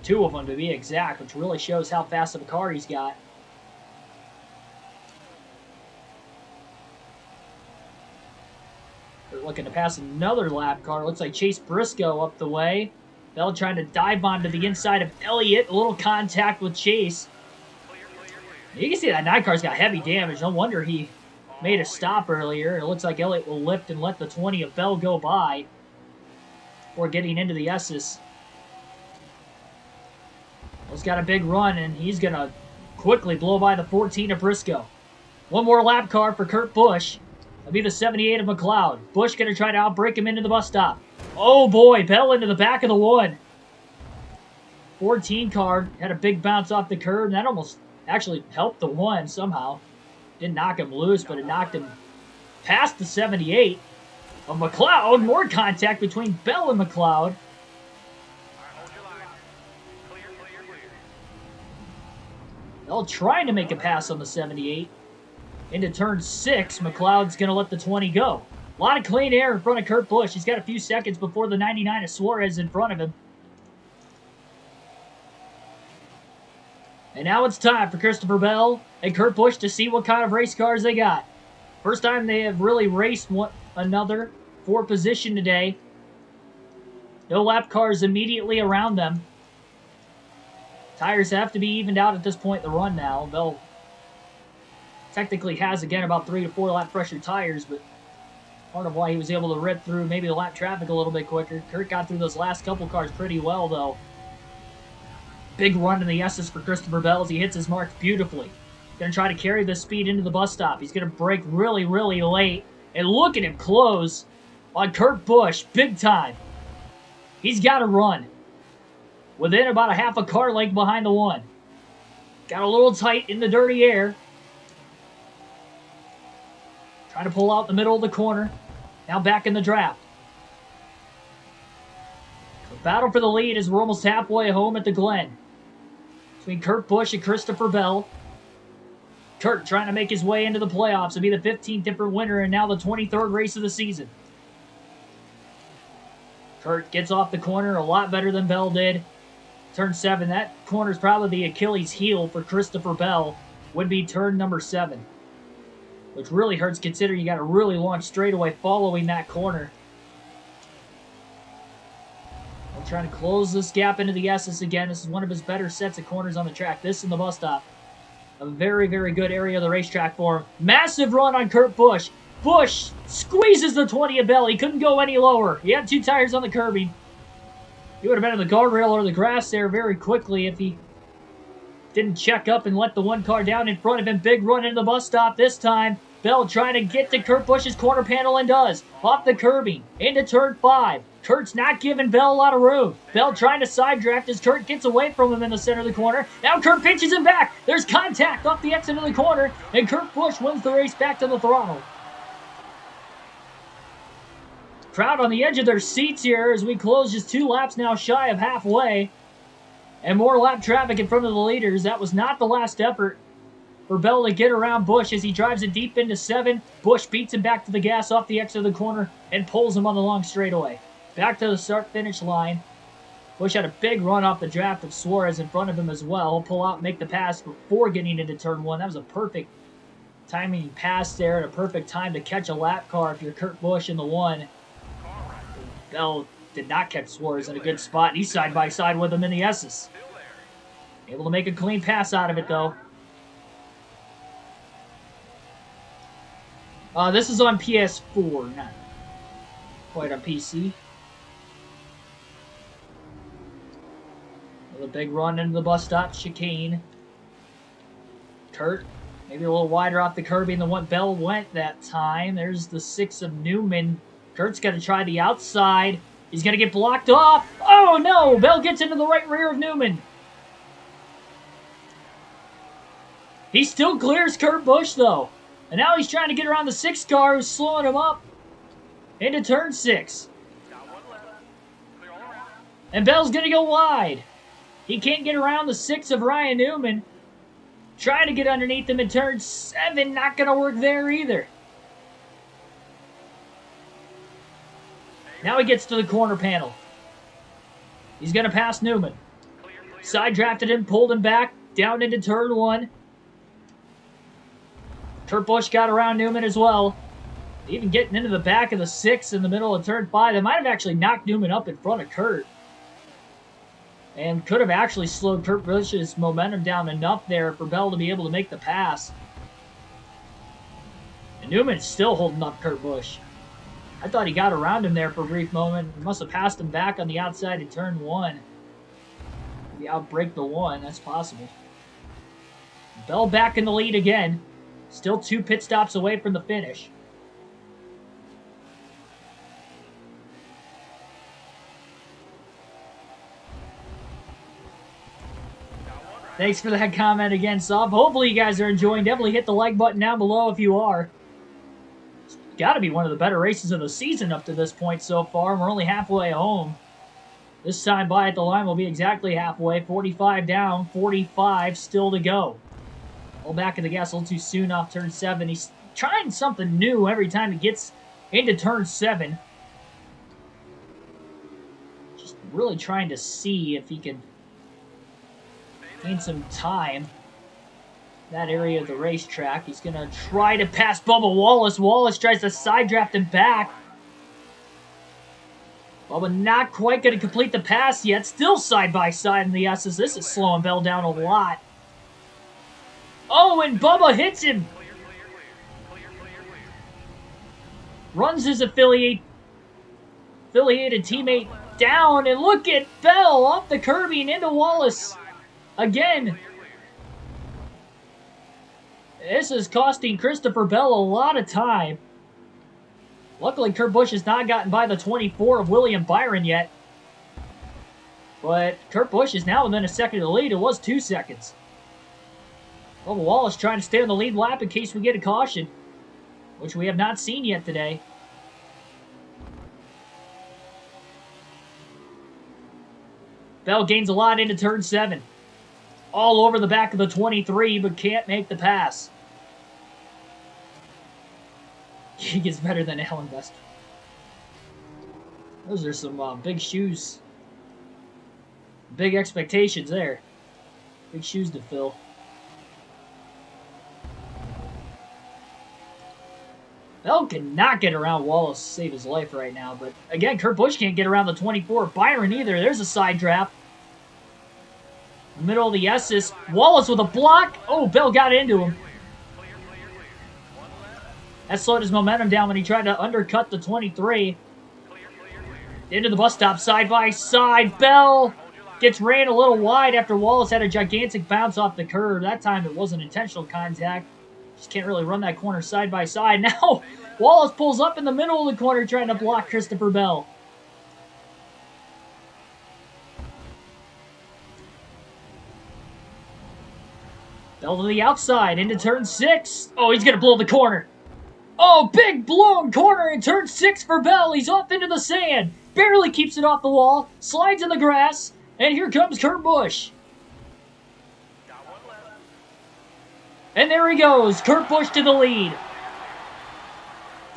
2 of them to be exact, which really shows how fast of a car he's got. They're looking to pass another lap car. Looks like Chase Briscoe up the way. Bell trying to dive bomb to the inside of Elliott. A little contact with Chase. You can see that 9 car's got heavy damage. No wonder he made a stop earlier. It looks like Elliott will lift and let the 20 of Bell go by before getting into the S's. Bell's got a big run, and he's going to quickly blow by the 14 of Briscoe. 1 more lap car for Kurt Busch. That'll be the 78 of McLeod. Busch going to try to outbrake him into the bus stop. Oh boy, Bell into the back of the 1. 14 car had a big bounce off the curb, and that almost actually helped the 1 somehow. Didn't knock him loose, but it knocked him past the 78 of McLeod. More contact between Bell and McLeod. Bell trying to make a pass on the 78. Into turn 6, McLeod's going to let the 20 go. A lot of clean air in front of Kurt Busch. He's got a few seconds before the 99 of Suarez in front of him. And now it's time for Christopher Bell and Kurt Busch to see what kind of race cars they got. First time they have really raced one another for position today. No lap cars immediately around them. Tires have to be evened out at this point in the run now. Bell technically has, again, about 3 to 4 lap fresher tires, but part of why he was able to rip through maybe the lap traffic a little bit quicker. Kurt got through those last couple cars pretty well, though. Big run in the S's for Christopher Bell as he hits his marks beautifully. Going to try to carry the speed into the bus stop. He's going to brake really, really late. And look at him close on Kurt Busch. Big time. He's got to run. Within about a half a car length behind the one. Got a little tight in the dirty air. Trying to pull out the middle of the corner. Now back in the draft. The battle for the lead as we're almost halfway home at the Glen. Between Kurt Busch and Christopher Bell. Kurt trying to make his way into the playoffs and be the 15th different winner and now the 23rd race of the season. Kurt gets off the corner a lot better than Bell did. Turn 7, that corner's probably the Achilles heel for Christopher Bell. Would be turn number 7. Which really hurts considering you got a really long straightaway following that corner. I'm trying to close this gap into the S's again. This is one of his better sets of corners on the track. This and the bus stop. A very, very good area of the racetrack for him. Massive run on Kurt Busch. Busch squeezes the 20 of Bell. He couldn't go any lower. He had 2 tires on the curbing. He would have been in the guardrail or the grass there very quickly if he didn't check up and let the one car down in front of him. Big run into the bus stop this time. Bell trying to get to Kurt Busch's corner panel and does. Off the curbing. Into turn 5. Kurt's not giving Bell a lot of room. Bell trying to side draft as Kurt gets away from him in the center of the corner. Now Kurt pinches him back. There's contact off the exit of the corner. And Kurt Busch wins the race back to the throttle. Crowd on the edge of their seats here as we close just 2 laps now shy of halfway. And more lap traffic in front of the leaders. That was not the last effort for Bell to get around Busch as he drives it deep into 7. Busch beats him back to the gas off the exit of the corner and pulls him on the long straightaway. Back to the start-finish line. Busch had a big run off the draft of Suarez in front of him as well. He'll pull out and make the pass before getting into turn 1. That was a perfect timing pass there and a perfect time to catch a lap car if you're Kurt Busch in the 1. Bell did not catch Suarez in a good spot. And he's side-by-side with him in the S's. Able to make a clean pass out of it, though. This is on PS4, not quite on PC. A big run into the bus stop chicane. Kurt, maybe a little wider off the curbing than what Bell went that time. There's the 6 of Newman. Kurt's going to try the outside. He's going to get blocked off. Oh, no! Bell gets into the right rear of Newman. He still clears Kurt Busch, though. And now he's trying to get around the 6 car who's slowing him up into turn 6. And Bell's going to go wide. He can't get around the 6 of Ryan Newman. Trying to get underneath him in turn 7. Not going to work there either. Now he gets to the corner panel. He's going to pass Newman. Side drafted him, pulled him back, down into turn 1. Kurt Busch got around Newman as well. Even getting into the back of the 6 in the middle of turn 5. They might have actually knocked Newman up in front of Kurt. And could have actually slowed Kurt Busch's momentum down enough there for Bell to be able to make the pass. And Newman's still holding up Kurt Busch. I thought he got around him there for a brief moment. He must have passed him back on the outside in turn 1. Maybe outbreak the 1. That's possible. Bell back in the lead again. Still 2 pit stops away from the finish. Thanks for that comment again, Sob. Hopefully you guys are enjoying. Definitely hit the like button down below if you are. It's got to be one of the better races of the season up to this point so far. We're only halfway home. This time by at the line will be exactly halfway. 45 down, 45 still to go. Well, back in the gas a little too soon off turn 7. He's trying something new every time he gets into turn 7. Just really trying to see if he can gain some time. That area of the racetrack. He's going to try to pass Bubba Wallace. Wallace tries to side draft him back. Bubba not quite going to complete the pass yet. Still side by side in the S's. This is slowing Bell down a lot. Oh, and Bubba hits him. Runs his affiliated teammate down. And look at Bell off the curbing into Wallace. Again. This is costing Christopher Bell a lot of time. Luckily, Kurt Busch has not gotten by the 24 of William Byron yet. But Kurt Busch is now within a second of the lead. It was 2 seconds. Bubba Wallace trying to stay on the lead lap in case we get a caution, which we have not seen yet today. Bell gains a lot into turn 7. All over the back of the 23, but can't make the pass. He gets better than Alan Best. Those are some big shoes. Big expectations there. Big shoes to fill. Bell cannot get around Wallace to save his life right now. But again, Kurt Busch can't get around the 24. Byron either. There's a side draft. Middle of the S's. Wallace with a block. Oh, Bell got into him. That slowed his momentum down when he tried to undercut the 23. Into the bus stop, side by side. Bell gets ran a little wide after Wallace had a gigantic bounce off the curb. That time it wasn't intentional contact. Just can't really run that corner side by side. Now, Wallace pulls up in the middle of the corner trying to block Christopher Bell. Bell to the outside, into turn 6. Oh, he's going to blow the corner. Oh, big blown corner in turn 6 for Bell. He's off into the sand. Barely keeps it off the wall. Slides in the grass. And here comes Kurt Busch. And there he goes. Kurt Busch to the lead.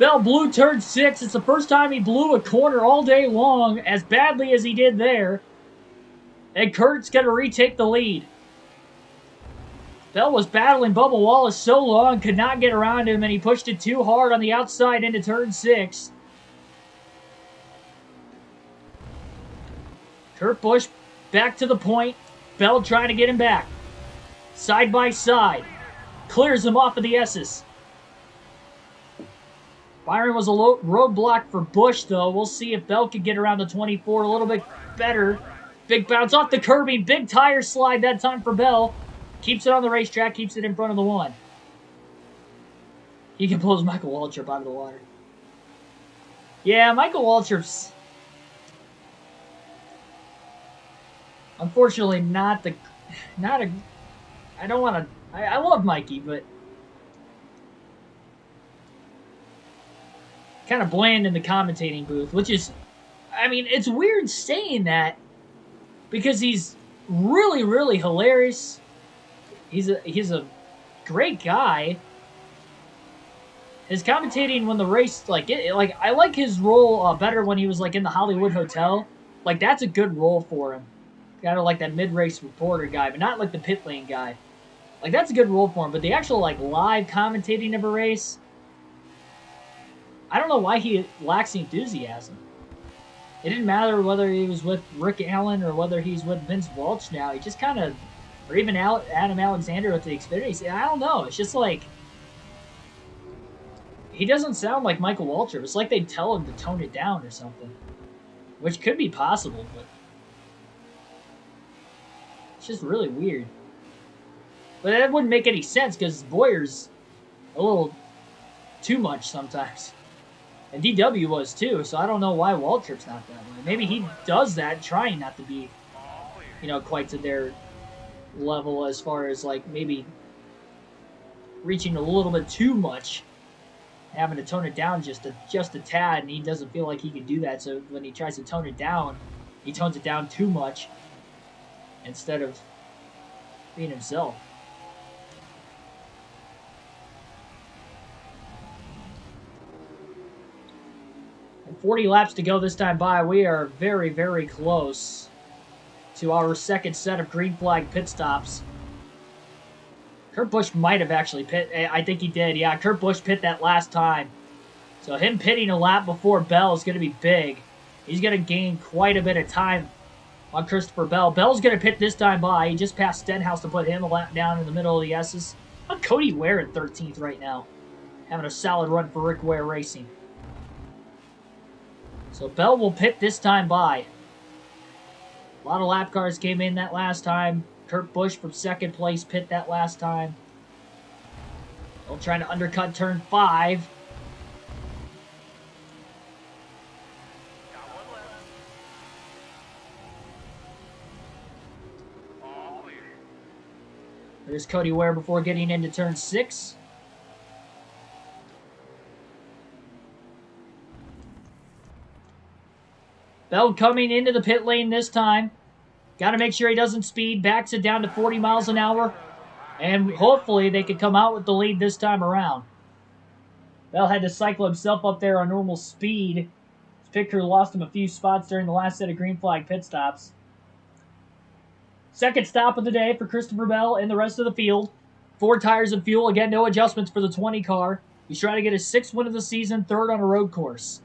Bell blew turn 6. It's the first time he blew a corner all day long as badly as he did there. And Kurt's going to retake the lead. Bell was battling Bubba Wallace so long, could not get around him, and he pushed it too hard on the outside into turn 6. Kurt Busch back to the point. Bell trying to get him back. Side by side. Clears him off of the S's. Byron was a roadblock for Busch, though. We'll see if Bell can get around the 24 a little bit better. Big bounce off the curbing. Big tire slide that time for Bell. Keeps it on the racetrack, keeps it in front of the 1. He can blow Michael Waltrip out of the water. Yeah, Michael Waltrip's unfortunately not a, I don't want to, I love Mikey, but kind of bland in the commentating booth, which is, I mean, it's weird saying that because he's really, really hilarious. He's a great guy. His commentating when the race, I like his role better when he was like in the Hollywood Hotel. Like that's a good role for him. Kind of like that mid-race reporter guy, but not like the pit lane guy. Like that's a good role for him. But the actual like live commentating of a race, I don't know why he lacks the enthusiasm. It didn't matter whether he was with Rick Allen or whether he's with Vince Welch now. He just kind of, or even Adam Alexander with the Xfinity. I don't know. It's just like, he doesn't sound like Michael Waltrip. It's like they tell him to tone it down or something. Which could be possible, but it's just really weird. But that wouldn't make any sense because Boyer's a little too much sometimes. And DW was too, so I don't know why Waltrip's not that way. Maybe he does that trying not to be, quite to their level as far as like maybe reaching a little bit too much, having to tone it down just a tad, and he doesn't feel like he can do that. So when he tries to tone it down, he tones it down too much instead of being himself. And 40 laps to go this time by. We are very, very close to our second set of green flag pit stops. Kurt Busch might have actually pit. I think he did. Yeah, Kurt Busch pit that last time. So him pitting a lap before Bell is going to be big. He's going to gain quite a bit of time on Christopher Bell. Bell's going to pit this time by. He just passed Stenhouse to put him a lap down in the middle of the S's. How Cody Ware in 13th right now. Having a solid run for Rick Ware Racing. So Bell will pit this time by. A lot of lap cars came in that last time. Kurt Busch from second place pit that last time. Bell trying to undercut turn 5. There's Cody Ware before getting into turn 6. Bell coming into the pit lane this time. Got to make sure he doesn't speed. Backs it down to 40 miles an hour. And hopefully they could come out with the lead this time around. Bell had to cycle himself up there on normal speed. His pit crew lost him a few spots during the last set of green flag pit stops. Second stop of the day for Christopher Bell and the rest of the field. 4 tires and fuel. Again, no adjustments for the 20 car. He's trying to get his 6th win of the season, 3rd on a road course.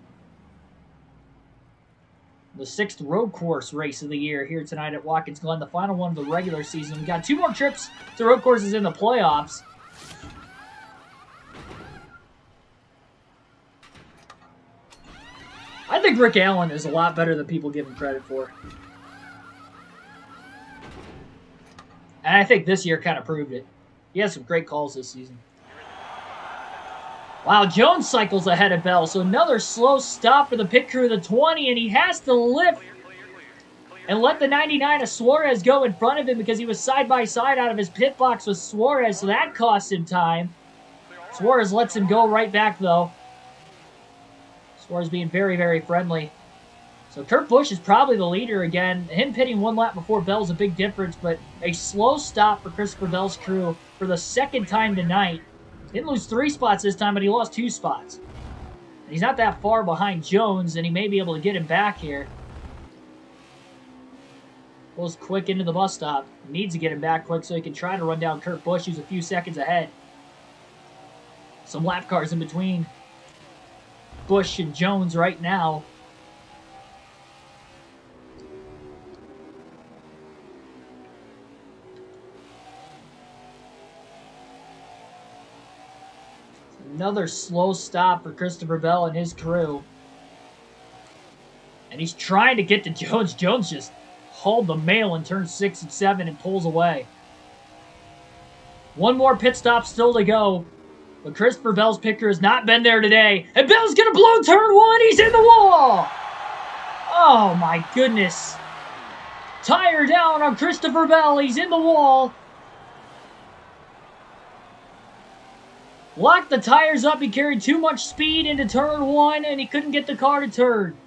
The 6th road course race of the year here tonight at Watkins Glen, the final one of the regular season. We got 2 more trips to road courses in the playoffs. I think Rick Allen is a lot better than people give him credit for. And I think this year kind of proved it. He has some great calls this season. Wow, Jones cycles ahead of Bell, so another slow stop for the pit crew of the 20, and he has to lift and let the 99 of Suarez go in front of him because he was side-by-side out of his pit box with Suarez, so that cost him time. Suarez lets him go right back, though. Suarez being very, very friendly. So Kurt Busch is probably the leader again. Him pitting 1 lap before Bell's a big difference, but a slow stop for Christopher Bell's crew for the 2nd time tonight. Didn't lose 3 spots this time, but he lost 2 spots. And he's not that far behind Jones, and he may be able to get him back here. Goes quick into the bus stop. Needs to get him back quick so he can try to run down Kurt Busch, who's a few seconds ahead. Some lap cars in between Busch and Jones right now. Another slow stop for Christopher Bell and his crew. And he's trying to get to Jones. Jones just hauled the mail in turns 6 and 7 and pulls away. 1 more pit stop still to go. But Christopher Bell's pit crew has not been there today. And Bell's going to blow turn 1. He's in the wall. Oh my goodness. Tire down on Christopher Bell. He's in the wall. Locked the tires up. He carried too much speed into turn 1, and he couldn't get the car to turn.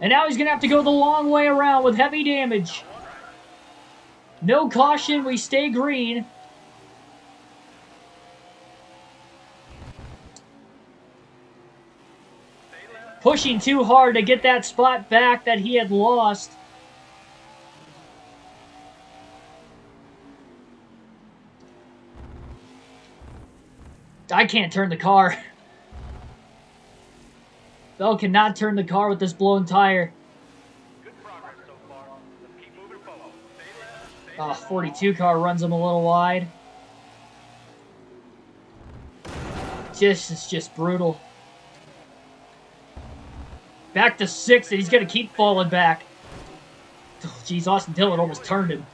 And now he's going to have to go the long way around with heavy damage. No caution. We stay green. Pushing too hard to get that spot back that he had lost. I can't turn the car. Bell cannot turn the car with this blown tire. Good progress so far. Let's keep moving forward. 42 car runs him a little wide. It's just brutal. Back to 6th, and he's going to keep falling back. Oh, geez, Austin Dillon almost turned him.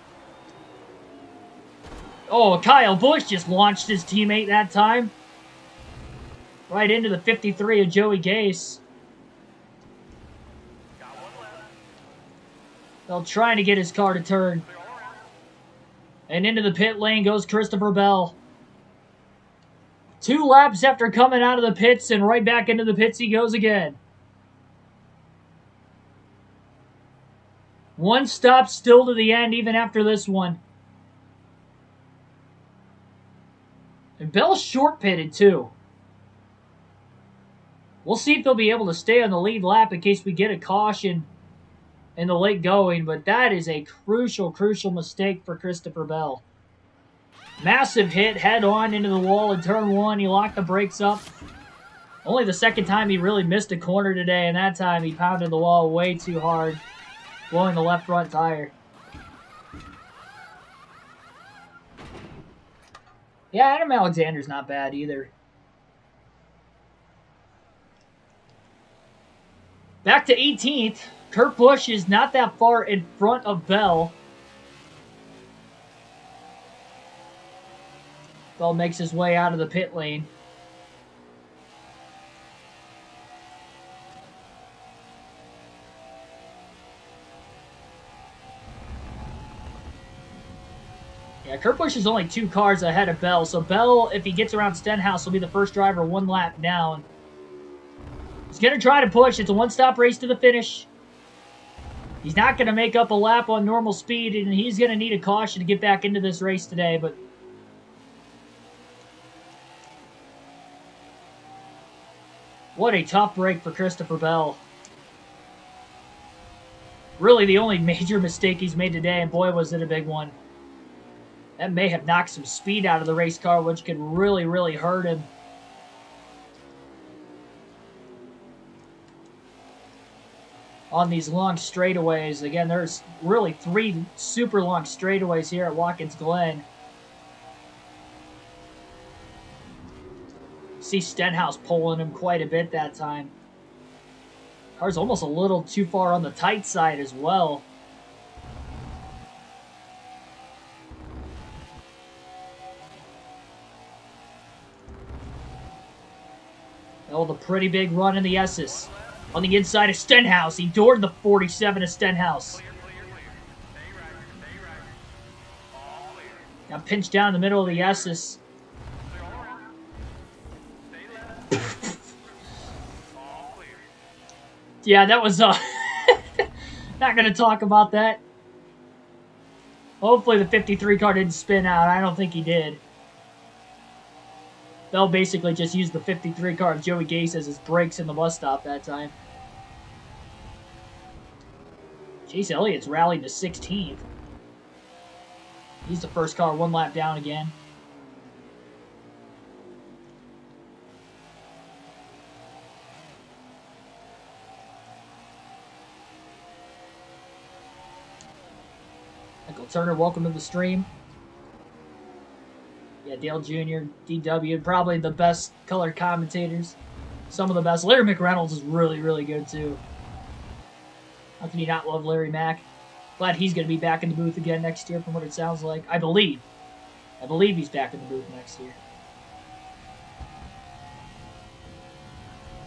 Oh, Kyle Busch just launched his teammate that time. Right into the 53 of Joey Gase. Bell trying to get his car to turn. And into the pit lane goes Christopher Bell. 2 laps after coming out of the pits, and right back into the pits he goes again. 1 stop still to the end, even after this one. And Bell's short pitted, too. We'll see if they'll be able to stay on the lead lap in case we get a caution in the late going, but that is a crucial, crucial mistake for Christopher Bell. Massive hit head on into the wall in turn 1. He locked the brakes up. Only the 2nd time he really missed a corner today, and that time he pounded the wall way too hard, blowing the left front tire. Yeah, Adam Alexander's not bad either. Back to 18th. Kurt Busch is not that far in front of Bell. Bell makes his way out of the pit lane. Yeah, Kurt Busch is only 2 cars ahead of Bell, so Bell, if he gets around Stenhouse, will be the first driver 1 lap down. He's going to try to push. It's a one-stop race to the finish. He's not going to make up a lap on normal speed, and he's going to need a caution to get back into this race today, but what a tough break for Christopher Bell. Really the only major mistake he's made today, and boy was it a big one. That may have knocked some speed out of the race car, which could really, really hurt him. On these long straightaways. Again, there's really 3 super long straightaways here at Watkins Glen. See Stenhouse pulling him quite a bit that time. Car's almost a little too far on the tight side as well. Oh, the pretty big run in the S's. On the inside of Stenhouse. He doored the 47 of Stenhouse. Got pinched down in the middle of the S's. Yeah, that was, not going to talk about that. Hopefully the 53 car didn't spin out. I don't think he did. Bell basically just used the 53 car of Joey Gase as his brakes in the bus stop that time. Chase Elliott's rallied to 16th. He's the first car 1 lap down again. Michael Turner, welcome to the stream. Yeah, Dale Jr., DW, probably the best color commentators. Some of the best. Larry McReynolds is really, really good, too. How can you not love Larry Mack? Glad he's going to be back in the booth again next year, from what it sounds like. I believe he's back in the booth next year.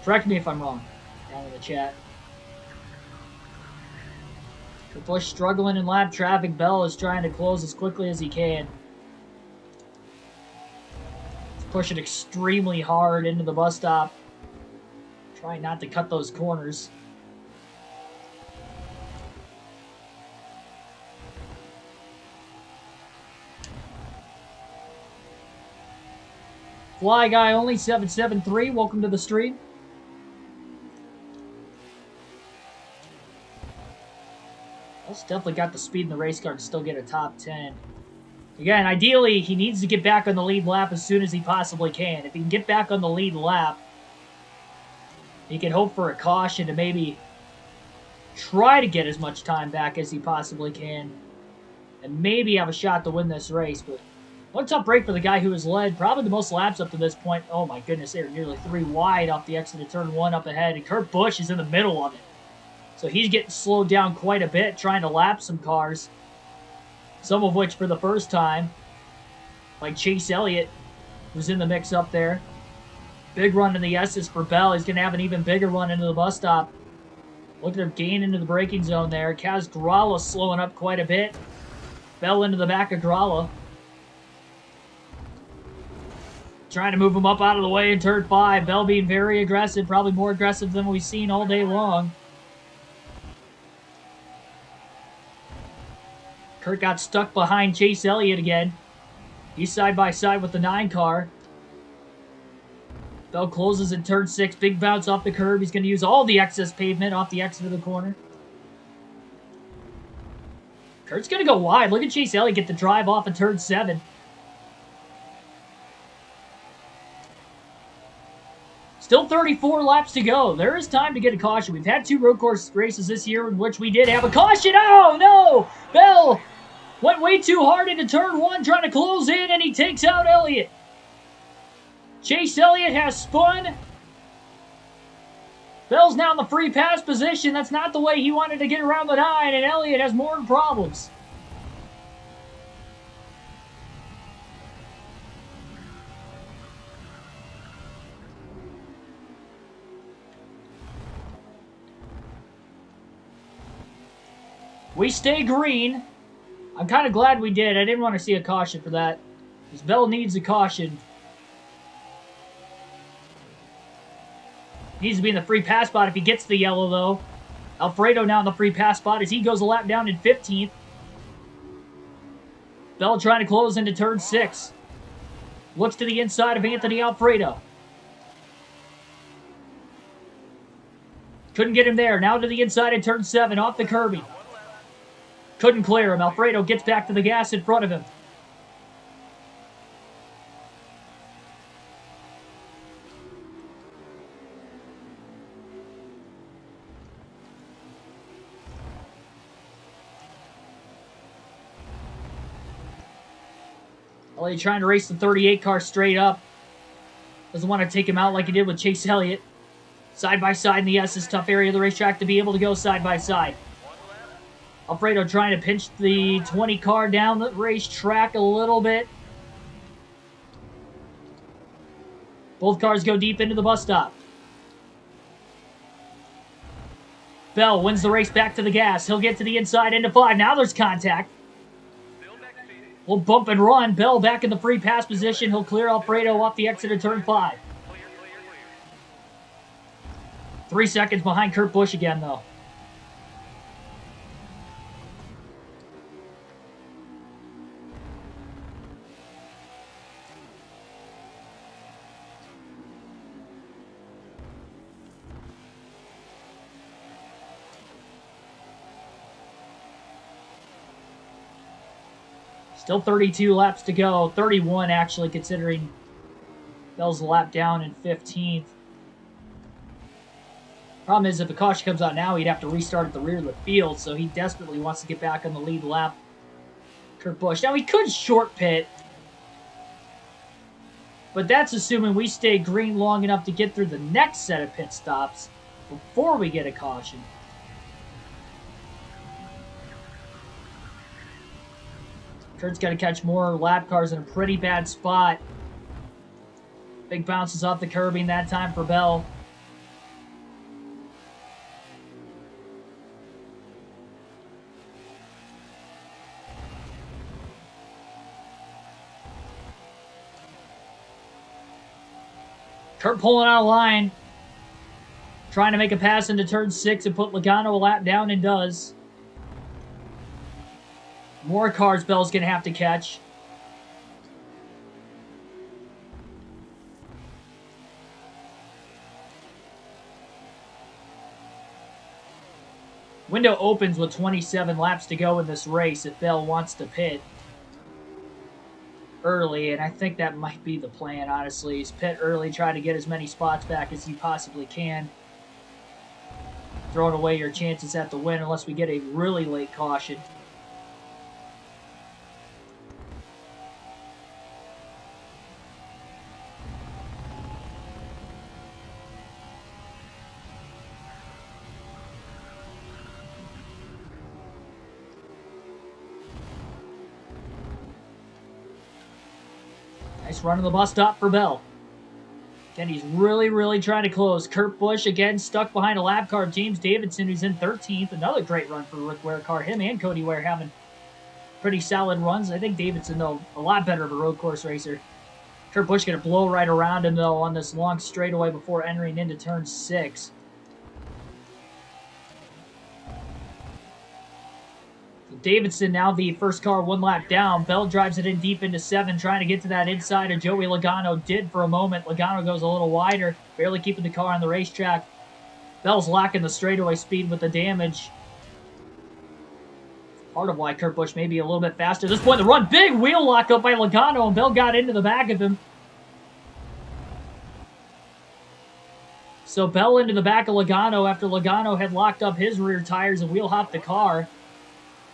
Correct me if I'm wrong, down in the chat. Busch struggling in lap traffic. Bell is trying to close as quickly as he can. He's pushing extremely hard into the bus stop. Trying not to cut those corners. Fly Guy only 773, welcome to the stream. Bell's definitely got the speed in the race car to still get a top 10. Again, ideally, he needs to get back on the lead lap as soon as he possibly can. If he can get back on the lead lap, he can hope for a caution to maybe try to get as much time back as he possibly can. And maybe have a shot to win this race. But one tough break for the guy who has led probably the most laps up to this point. Oh my goodness, they're nearly 3 wide off the exit of turn 1 up ahead. And Kurt Busch is in the middle of it. So he's getting slowed down quite a bit trying to lap some cars. Some of which for the first time. Like Chase Elliott, who's in the mix up there. Big run in the S's for Bell. He's going to have an even bigger run into the bus stop. Look at him gain into the braking zone there. Kaz Gralla slowing up quite a bit. Bell into the back of Gralla. Trying to move him up out of the way in turn 5. Bell being very aggressive. Probably more aggressive than we've seen all day long. Kurt got stuck behind Chase Elliott again. He's side by side with the 9 car. Bell closes in turn 6. Big bounce off the curb. He's going to use all the excess pavement off the exit of the corner. Kurt's going to go wide. Look at Chase Elliott get the drive off of turn 7. Still 34 laps to go. There is time to get a caution. We've had 2 road course races this year in which we did have a caution. Oh, no! Bell went way too hard into turn 1 trying to close in, and he takes out Elliott. Chase Elliott has spun. Bell's now in the free pass position. That's not the way he wanted to get around the 9, and Elliott has more problems. We stay green. I'm kind of glad we did. I didn't want to see a caution for that. Because Bell needs a caution. Needs to be in the free pass spot if he gets the yellow, though. Alfredo now in the free pass spot as he goes a lap down in 15th. Bell trying to close into turn 6. Looks to the inside of Anthony Alfredo. Couldn't get him there. Now to the inside in turn 7, off the curbing. Couldn't clear him. Alfredo gets back to the gas in front of him. Elliott trying to race the 38 car straight up. Doesn't want to take him out like he did with Chase Elliott. Side by side in the S's tough area of the racetrack to be able to go side by side. Alfredo trying to pinch the 20 car down the racetrack a little bit. Both cars go deep into the bus stop. Bell wins the race back to the gas. He'll get to the inside into 5. Now there's contact. We'll bump and run. Bell back in the free pass position. He'll clear Alfredo off the exit of turn 5. 3 seconds behind Kurt Busch again, though. Still 32 laps to go. 31, actually, considering Bell's a lap down in 15th. Problem is, if a caution comes out now, he'd have to restart at the rear of the field, so he desperately wants to get back on the lead lap. Kurt Busch. Now, he could short pit, but that's assuming we stay green long enough to get through the next set of pit stops before we get a caution. Kurt's got to catch more lap cars in a pretty bad spot. Big bounces off the curbing that time for Bell. Kurt pulling out of line. Trying to make a pass into turn 6 and put Logano a lap down, and does. More cars Bell's going to have to catch. Window opens with 27 laps to go in this race if Bell wants to pit early, and I think that might be the plan, honestly. Is pit early, try to get as many spots back as you possibly can. Throwing away your chances at the win unless we get a really late caution. Nice run to the bus stop for Bell. Again, he's really trying to close. Kurt Busch, again, stuck behind a lap car. James Davidson, who's in 13th. Another great run for Rick Ware car. Him and Cody Ware having pretty solid runs. I think Davidson, though, a lot better of a road course racer. Kurt Busch going to blow right around him, though, on this long straightaway before entering into turn 6. Davidson now the first car 1 lap down. Bell drives it in deep into 7, trying to get to that inside of Joey Logano. Did for a moment. Logano goes a little wider, barely keeping the car on the racetrack. Bell's lacking the straightaway speed with the damage. Part of why Kurt Busch may be a little bit faster at this point in the run. Big wheel lock up by Logano, and Bell got into the back of him. So Bell into the back of Logano after Logano had locked up his rear tires and wheel hopped the car.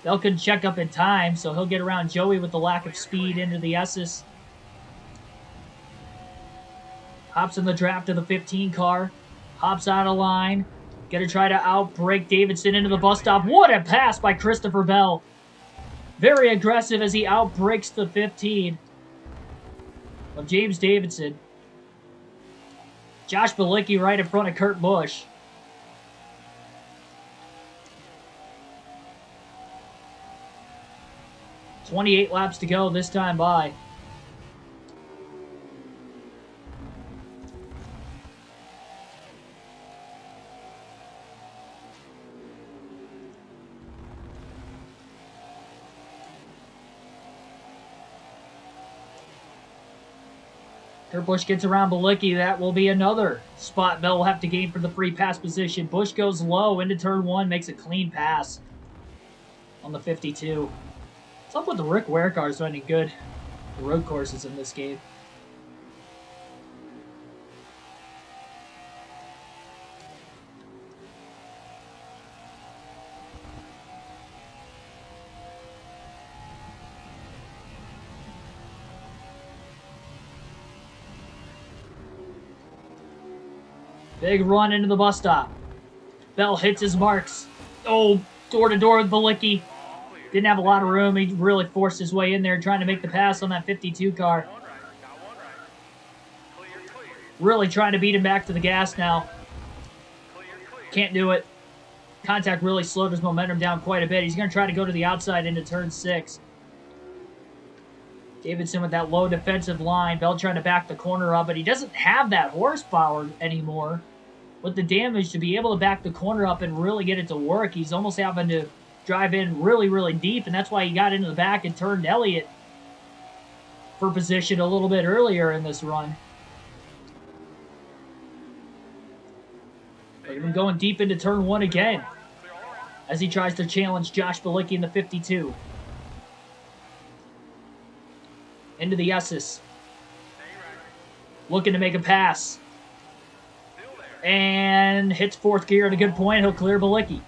Bell couldn't check up in time, so he'll get around Joey with the lack of speed into the S's. Hops in the draft of the 15 car. Hops out of line. Gonna try to outbrake Davidson into the bus stop. What a pass by Christopher Bell. Very aggressive as he outbreaks the 15 of James Davidson. Josh Bilicki right in front of Kurt Busch. 28 laps to go this time by. Kurt Busch gets around Bilicki. That will be another spot Bell will have to gain for the free pass position. Busch goes low into turn 1, makes a clean pass on the 52. What's up with the Rick Ware cars running good road courses in this game? Big run into the bus stop. Bell hits his marks. Oh, door-to-door with Bilicki. Didn't have a lot of room. He really forced his way in there trying to make the pass on that 52 car. Really trying to beat him back to the gas now. Can't do it. Contact really slowed his momentum down quite a bit. He's going to try to go to the outside into turn 6. Davidson with that low defensive line. Bell trying to back the corner up, but he doesn't have that horsepower anymore with the damage to be able to back the corner up and really get it to work. He's almost having to drive in really, really deep, and that's why he got into the back and turned Elliott for position a little bit earlier in this run. Look at him going deep into turn 1 again as he tries to challenge Josh Bilicki in the 52. Into the S's. Looking to make a pass. And hits 4th gear at a good point. He'll clear Bilicki.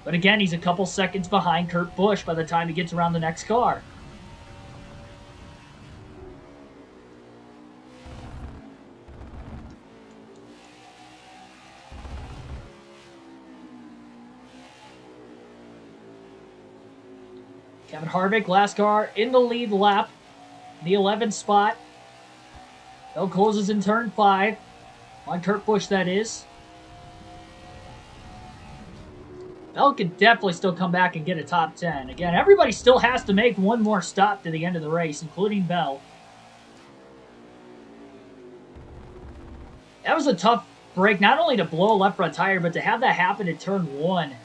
But again, he's a couple seconds behind Kurt Busch by the time he gets around the next car. Kevin Harvick, last car in the lead lap. The 11th spot. Bell closes in turn 5. On Kurt Busch, that is. Bell could definitely still come back and get a top 10. Again, everybody still has to make one more stop to the end of the race, including Bell. That was a tough break, not only to blow a left front tire, but to have that happen at turn 1.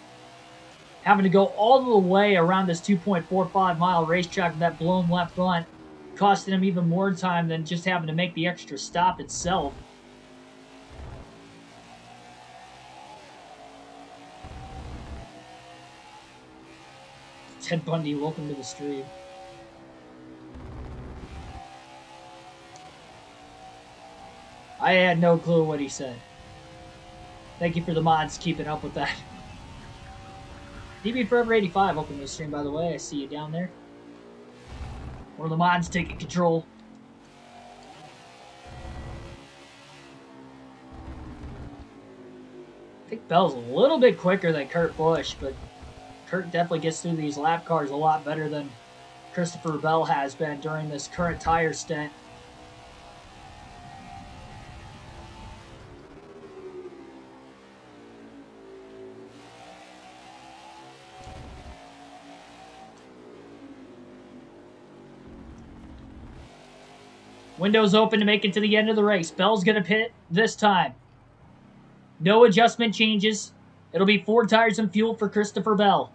Having to go all the way around this 2.45 mile racetrack with that blown left front, costing him even more time than just having to make the extra stop itself. Ted Bundy, welcome to the stream. I had no clue what he said. Thank you for the mods keeping up with that. DB Forever 85, welcome to the stream, by the way. I see you down there. One of the mods taking control. I think Bell's a little bit quicker than Kurt Busch, but Kurt definitely gets through these lap cars a lot better than Christopher Bell has been during this current tire stint. Windows open to make it to the end of the race. Bell's going to pit this time. No adjustment changes. It'll be 4 tires and fuel for Christopher Bell.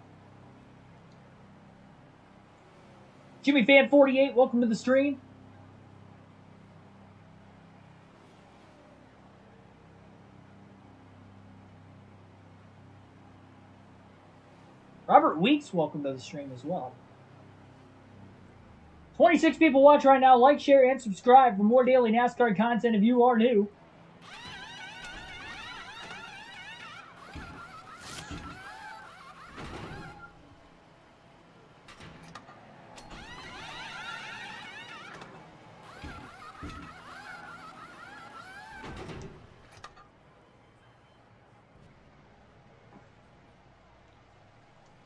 Jimmy Fan 48, welcome to the stream. Robert Weeks, welcome to the stream as well. 26 people watch right now. Like, share, and subscribe for more daily NASCAR content if you are new.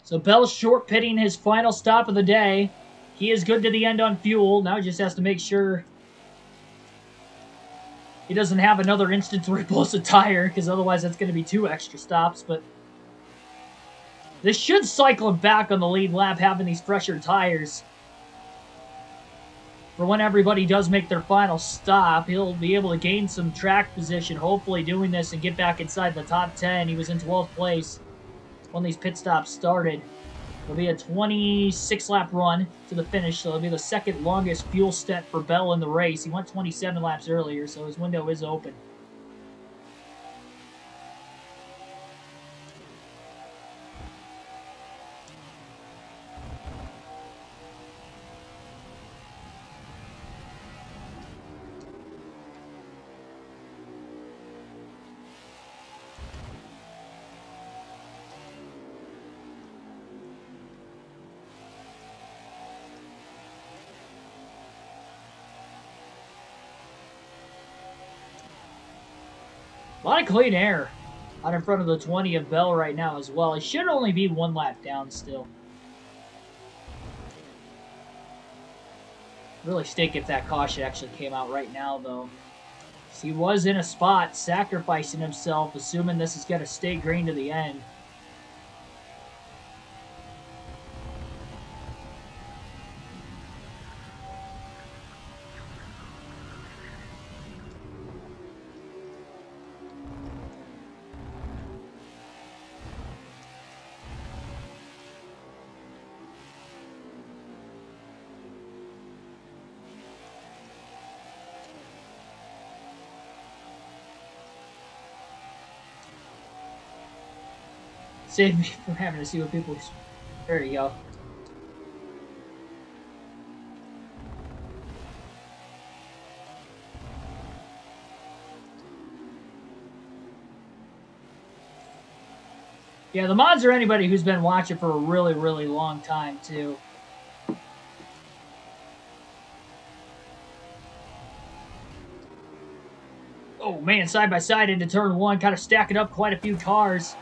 So Bell's short pitting his final stop of the day. He is good to the end on fuel. Now he just has to make sure he doesn't have another instance where he blows a tire, because otherwise that's going to be 2 extra stops. But this should cycle him back on the lead lap, having these fresher tires. for when everybody does make their final stop. He'll be able to gain some track position, hopefully doing this and get back inside the top 10. He was in 12th place when these pit stops started. It'll be a 26-lap run to the finish, so it'll be the second longest fuel stint for Bell in the race. He went 27 laps earlier, so his window is open. A lot of clean air out in front of the 20 of Bell right now as well. It should only be 1 lap down still. Really stink if that caution actually came out right now, though. So he was in a spot, sacrificing himself, assuming this is going to stay green to the end. Save me from having to see what people... There you go. Yeah, the mods are anybody who's been watching for a really, really long time, too. Oh, man, side by side into turn 1, kind of stacking up quite a few cars.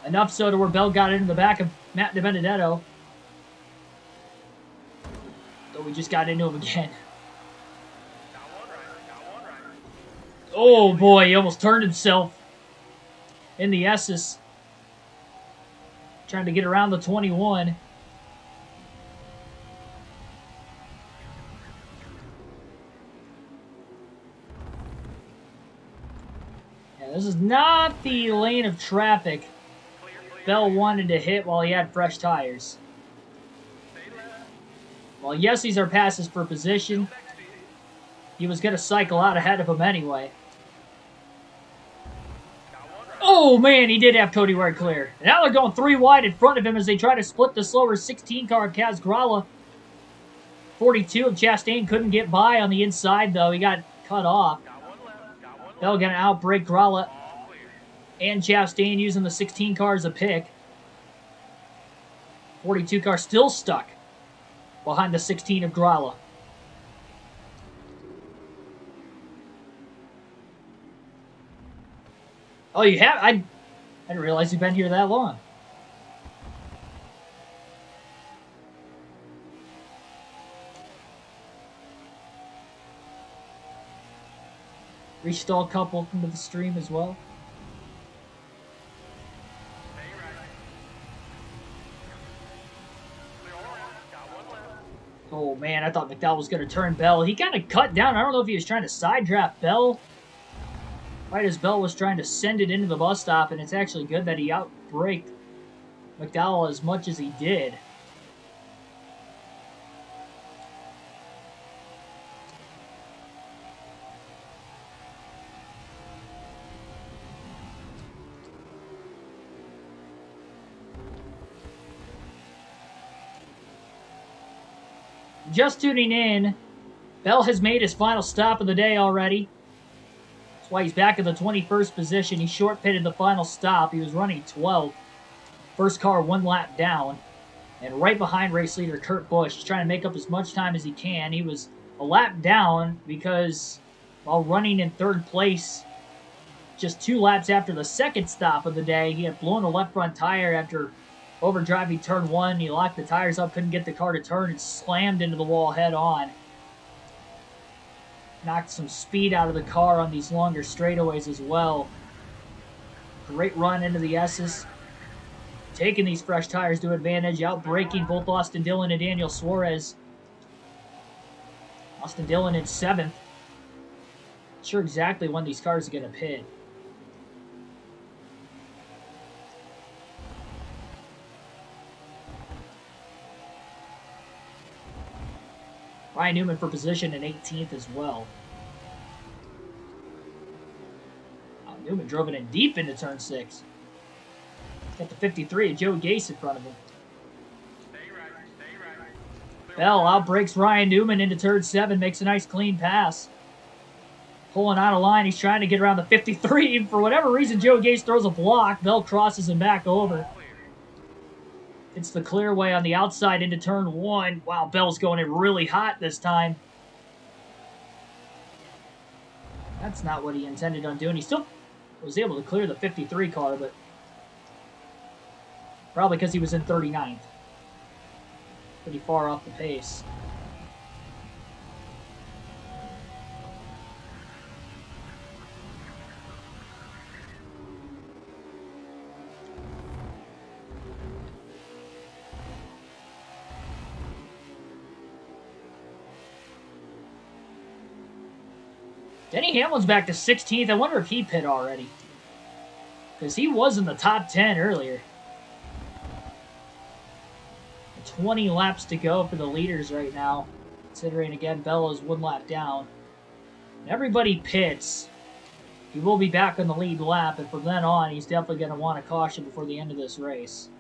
Enough so to where Bell got into the back of Matt DiBenedetto. So we just got into him again. Oh boy, he almost turned himself in the S's. Trying to get around the 21. Yeah, this is not the lane of traffic Bell wanted to hit while he had fresh tires. Well, yes, these are passes for position. He was going to cycle out ahead of him anyway. Oh, man, he did have Cody Ware clear. Now they're going 3 wide in front of him as they try to split the slower 16 car of Kaz Gralla. 42 of Chastain couldn't get by on the inside, though. He got cut off. Bell going to outbrake Gralla and Chastain using the 16 car as a pick. 42 car still stuck behind the 16 of Gralla. Oh, you have? I didn't realize you've been here that long. Restall couple into the stream as well. Oh, man, I thought McDowell was going to turn Bell. He kind of cut down. I don't know if he was trying to side draft Bell. Right as Bell was trying to send it into the bus stop, and it's actually good that he outbraked McDowell as much as he did. Just tuning in, Bell has made his final stop of the day already. That's why he's back in the 21st position. He short pitted the final stop. He was running 12th. First car 1 lap down. And right behind race leader Kurt Busch. He's trying to make up as much time as he can. He was a lap down because while running in 3rd place, just 2 laps after the second stop of the day, he had blown a left front tire after overdriving turn 1. He locked the tires up, couldn't get the car to turn, and slammed into the wall head on. Knocked some speed out of the car on these longer straightaways as well. Great run into the S's. Taking these fresh tires to advantage, outbraking both Austin Dillon and Daniel Suarez. Austin Dillon in 7th. Not sure exactly when these cars are going to pit. Ryan Newman for position in 18th as well. Newman drove it in deep into turn 6. Got the 53 of Joe Gase in front of him. Bell outbreaks Ryan Newman into turn 7, makes a nice clean pass. Pulling out of line, he's trying to get around the 53. For whatever reason, Joe Gase throws a block. Bell crosses him back over. It's the clearway on the outside into turn 1. Wow, Bell's going in really hot this time. That's not what he intended on doing. He still was able to clear the 53 car, but probably because he was in 39th. Pretty far off the pace. Denny Hamlin's back to 16th. I wonder if he pit already. Because he was in the top 10 earlier. 20 laps to go for the leaders right now. Considering, again, Bell is 1 lap down. Everybody pits. He will be back on the lead lap, and from then on, he's definitely going to want a caution before the end of this race.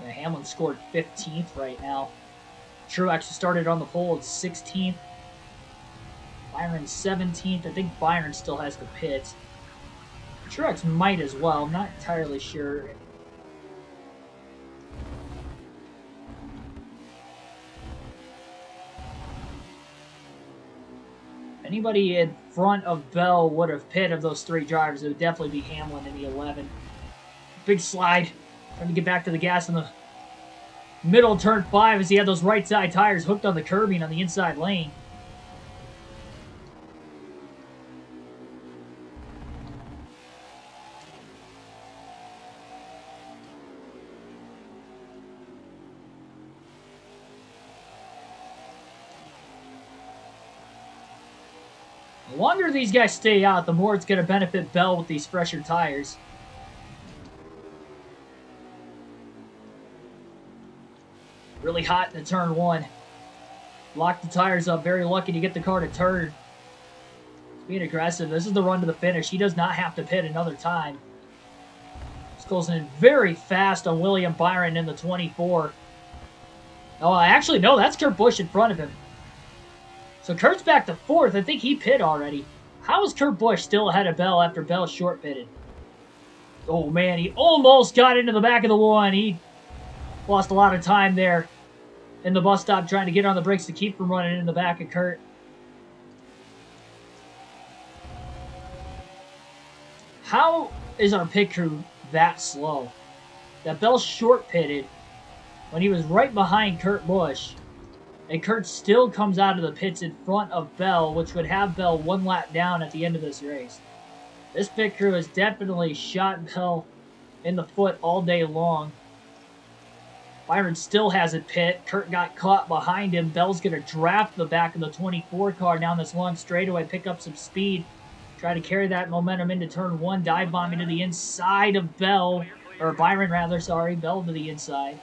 Hamlin scored 15th right now. Truex started on the pole at 16th. Byron 17th. I think Byron still has the pit. Truex might as well. I'm not entirely sure. Anybody in front of Bell would have pit of those 3 drivers. It would definitely be Hamlin in the 11. Big slide. Trying to get back to the gas in the middle of turn 5 as he had those right side tires hooked on the curbing on the inside lane. The longer these guys stay out, the more it's going to benefit Bell with these fresher tires. Really hot in turn 1. Locked the tires up. Very lucky to get the car to turn. Being aggressive. This is the run to the finish. He does not have to pit another time. This goes in very fast on William Byron in the 24. Oh, actually, no. That's Kurt Busch in front of him. So Kurt's back to 4th. I think he pit already. How is Kurt Busch still ahead of Bell after Bell short pitted? Oh, man. He almost got into the back of the 1. He lost a lot of time there in the bus stop trying to get on the brakes to keep from running in the back of Kurt. How is our pit crew that slow? That Bell short pitted when he was right behind Kurt Busch, and Kurt still comes out of the pits in front of Bell, which would have Bell 1 lap down at the end of this race. This pit crew has definitely shot Bell in the foot all day long. Byron still has a pit. Kurt got caught behind him. Bell's going to draft the back of the 24 car down this long straightaway, pick up some speed, try to carry that momentum into turn 1, dive bombing to the inside of Bell, or Byron rather, sorry, Bell to the inside.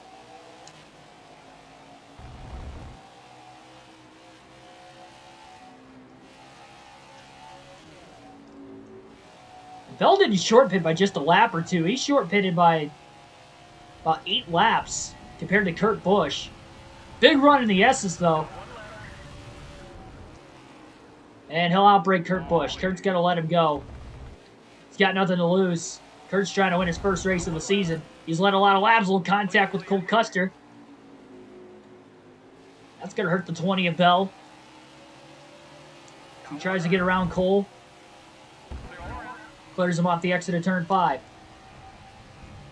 Bell didn't short pit by just a lap or 2. He short pitted by about 8 laps. Compared to Kurt Busch. Big run in the S's, though. And he'll outbreak Kurt Busch. Kurt's going to let him go. He's got nothing to lose. Kurt's trying to win his first race of the season. He's led a lot of laps, a little contact with Cole Custer. That's going to hurt the 20 of Bell. He tries to get around Cole. Clears him off the exit of turn 5.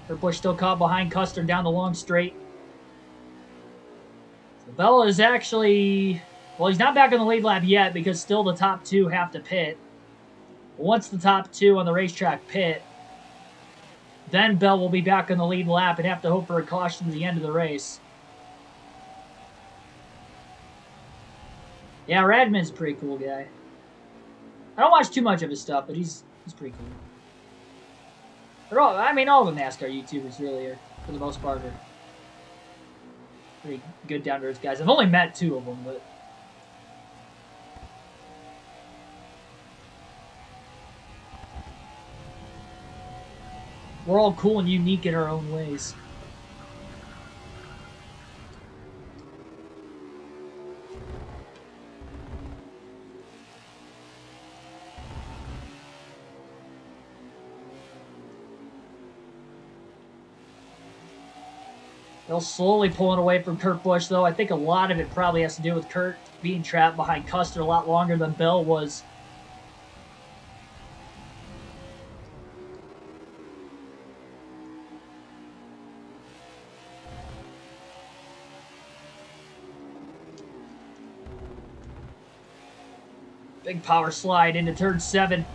Kurt Busch still caught behind Custer down the long straight. So Bell is actually... Well, he's not back on the lead lap yet because still the top two have to pit. Once the top two on the racetrack pit, then Bell will be back on the lead lap and have to hope for a caution at the end of the race. Yeah, Radman's a pretty cool guy. I don't watch too much of his stuff, but he's pretty cool. They're all, I mean, all the NASCAR YouTubers really are, for the most part, are pretty good down-to-earth guys. I've only met 2 of them, but... We're all cool and unique in our own ways. They're slowly pulling away from Kurt Busch, though. I think a lot of it probably has to do with Kurt being trapped behind Custer a lot longer than Bell was. Big power slide into turn 7.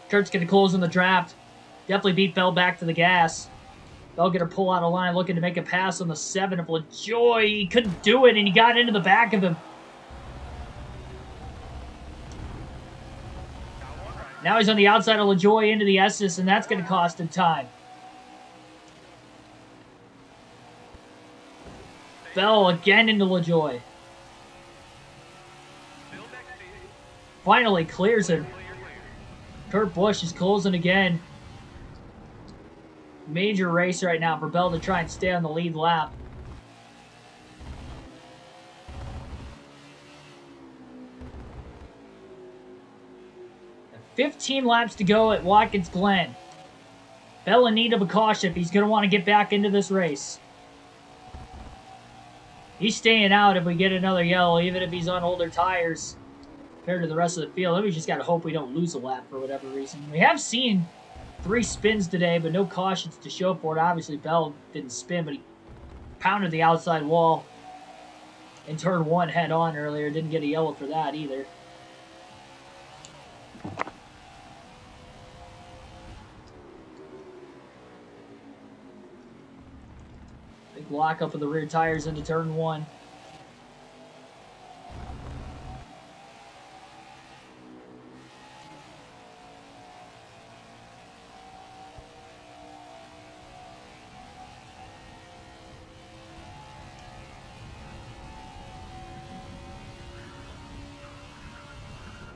Kurt's going to close on the draft. Definitely beat Bell back to the gas. Bell going to pull out a line, looking to make a pass on the 7 of LaJoy. He couldn't do it, and he got into the back of him. Now he's on the outside of LaJoy into the Estes, and that's going to cost him time. Bell again into LaJoy. Finally clears him. Kurt Busch is closing again. Major race right now for Bell to try and stay on the lead lap. And 15 laps to go at Watkins Glen. Bell in need of a caution if he's going to want to get back into this race. He's staying out if we get another yellow, even if he's on older tires compared to the rest of the field. Then we just got to hope we don't lose a lap for whatever reason. We have seen 3 spins today, but no cautions to show for it. Obviously, Bell didn't spin, but he pounded the outside wall in turn 1 head on earlier. Didn't get a yellow for that either. Big lockup of the rear tires into turn 1.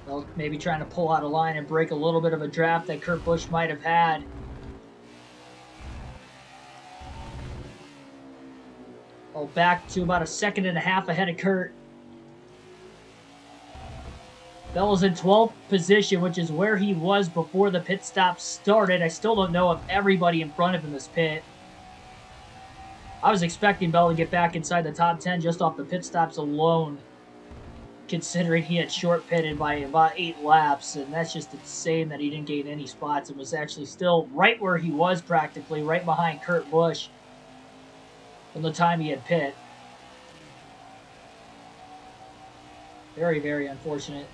Well, maybe trying to pull out a line and break a little bit of a draft that Kurt Busch might have had. Oh, back to about 1.5 seconds ahead of Kurt. Bell is in 12th position, which is where he was before the pit stop started. I still don't know if everybody in front of him is pit. I was expecting Bell to get back inside the top 10 just off the pit stops alone, considering he had short pitted by about 8 laps, and that's just insane that he didn't gain any spots and was actually still right where he was practically, right behind Kurt Busch from the time he had pit. Very, very unfortunate.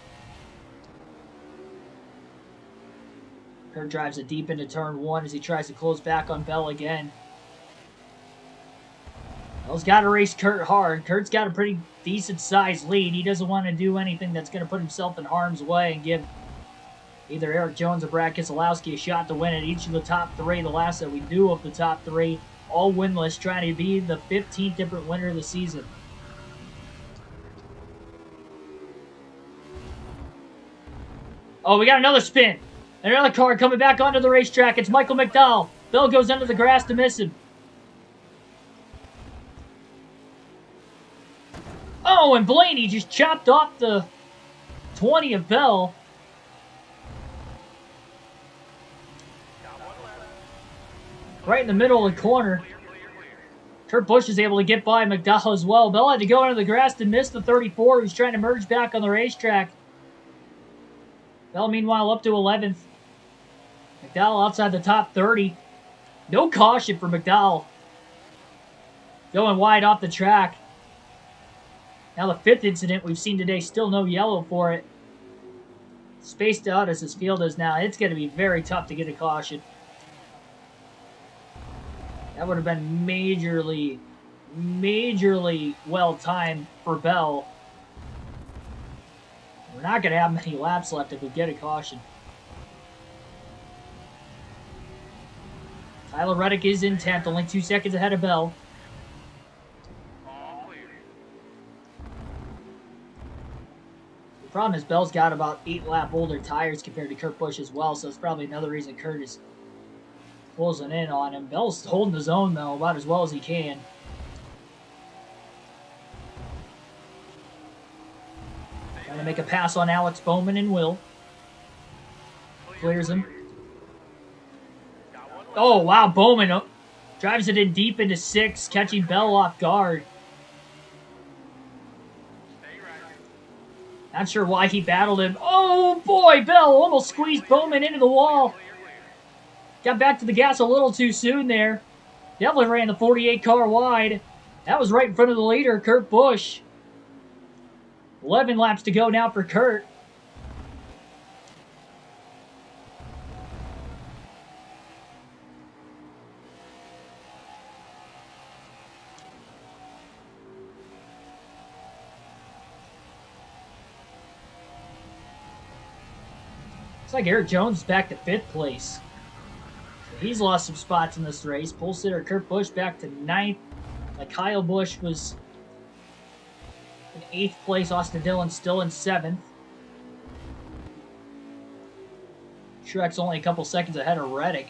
Kurt drives it deep into turn 1 as he tries to close back on Bell again. Bell's got to race Kurt hard. Kurt's got a pretty decent-sized lead. He doesn't want to do anything that's going to put himself in harm's way and give either Eric Jones or Brad Keselowski a shot to win it. Each of the top 3, the last that we knew of the top 3, all winless, trying to be the 15th different winner of the season. Oh, we got another spin. Another car coming back onto the racetrack. It's Michael McDowell. Bell goes under the grass to miss him. Oh, and Blaney just chopped off the 20 of Bell. Right in the middle of the corner. Kurt Busch is able to get by McDowell as well. Bell had to go under the grass to miss the 34. He's trying to merge back on the racetrack. Bell, meanwhile, up to 11th. McDowell outside the top 30. No caution for McDowell. Going wide off the track. Now the 5th incident we've seen today, still no yellow for it. Spaced out as his field is now. It's going to be very tough to get a caution. That would have been majorly well timed for Bell. We're not going to have many laps left if we get a caution. Tyler Reddick is in 10th, only 2 seconds ahead of Bell. The problem is Bell's got about 8 lap older tires compared to Kurt Busch as well, so it's probably another reason Kurt is closing in on him. Bell's holding his own, though, about as well as he can. Trying to make a pass on Alex Bowman and Will. Clears him. Oh, wow, Bowman drives it in deep into 6, catching Bell off guard. Not sure why he battled him. Oh, boy, Bell almost squeezed Bowman into the wall. Got back to the gas a little too soon there. Definitely ran the 48 car wide. That was right in front of the leader, Kurt Busch. 11 laps to go now for Kurt. Looks like Eric Jones is back to 5th place. So he's lost some spots in this race. Pole sitter Kurt Busch back to 9th. Like Kyle Busch was in 8th place. Austin Dillon still in 7th. Truex only a couple seconds ahead of Reddick.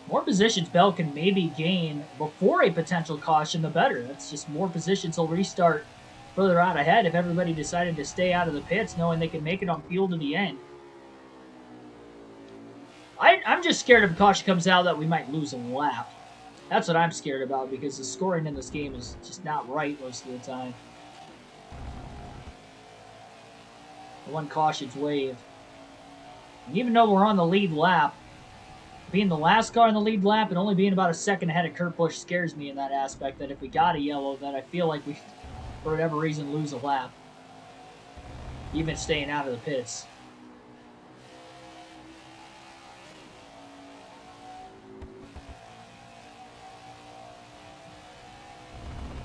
More positions Bell can maybe gain before a potential caution, the better. That's just more positions he'll restart further out ahead if everybody decided to stay out of the pits knowing they can make it on fuel to the end. I'm just scared if a caution comes out that we might lose a lap. That's what I'm scared about because the scoring in this game is just not right most of the time. The one caution's waived. And even though we're on the lead lap, being the last car in the lead lap and only being about a second ahead of Kurt Busch scares me in that aspect, that if we got a yellow, that I feel like we, for whatever reason, lose a lap. Even staying out of the pits.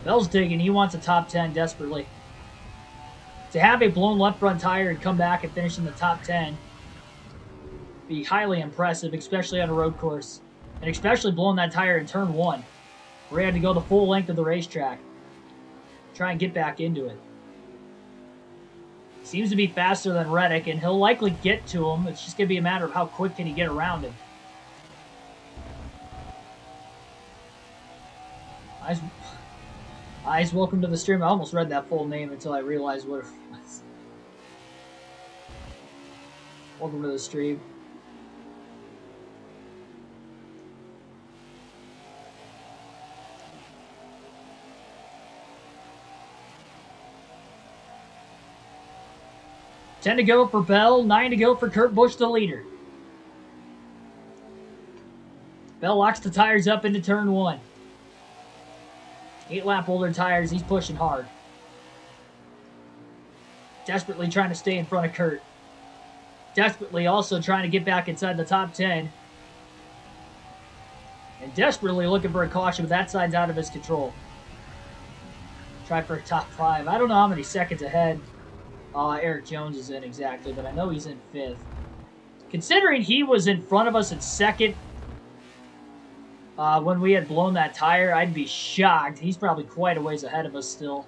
Bell's digging. He wants a top 10 desperately. To have a blown left front tire and come back and finish in the top 10 be highly impressive, especially on a road course. And especially blowing that tire in turn 1, where he had to go the full length of the racetrack. Try and get back into it. Seems to be faster than Reddick, and he'll likely get to him. It's just going to be a matter of how quick can he get around him. Eyes, welcome to the stream. I almost read that full name until I realized what it was. Welcome to the stream. Ten to go for Bell, 9 to go for Kurt Busch, the leader. Bell locks the tires up into turn 1. 8 lap older tires, he's pushing hard. Desperately trying to stay in front of Kurt. Desperately also trying to get back inside the top 10. And desperately looking for a caution, but that side's out of his control. Try for a top 5. I don't know how many seconds ahead Eric Jones is in exactly, but I know he's in 5th. Considering he was in front of us in 2nd when we had blown that tire, I'd be shocked. He's probably quite a ways ahead of us still.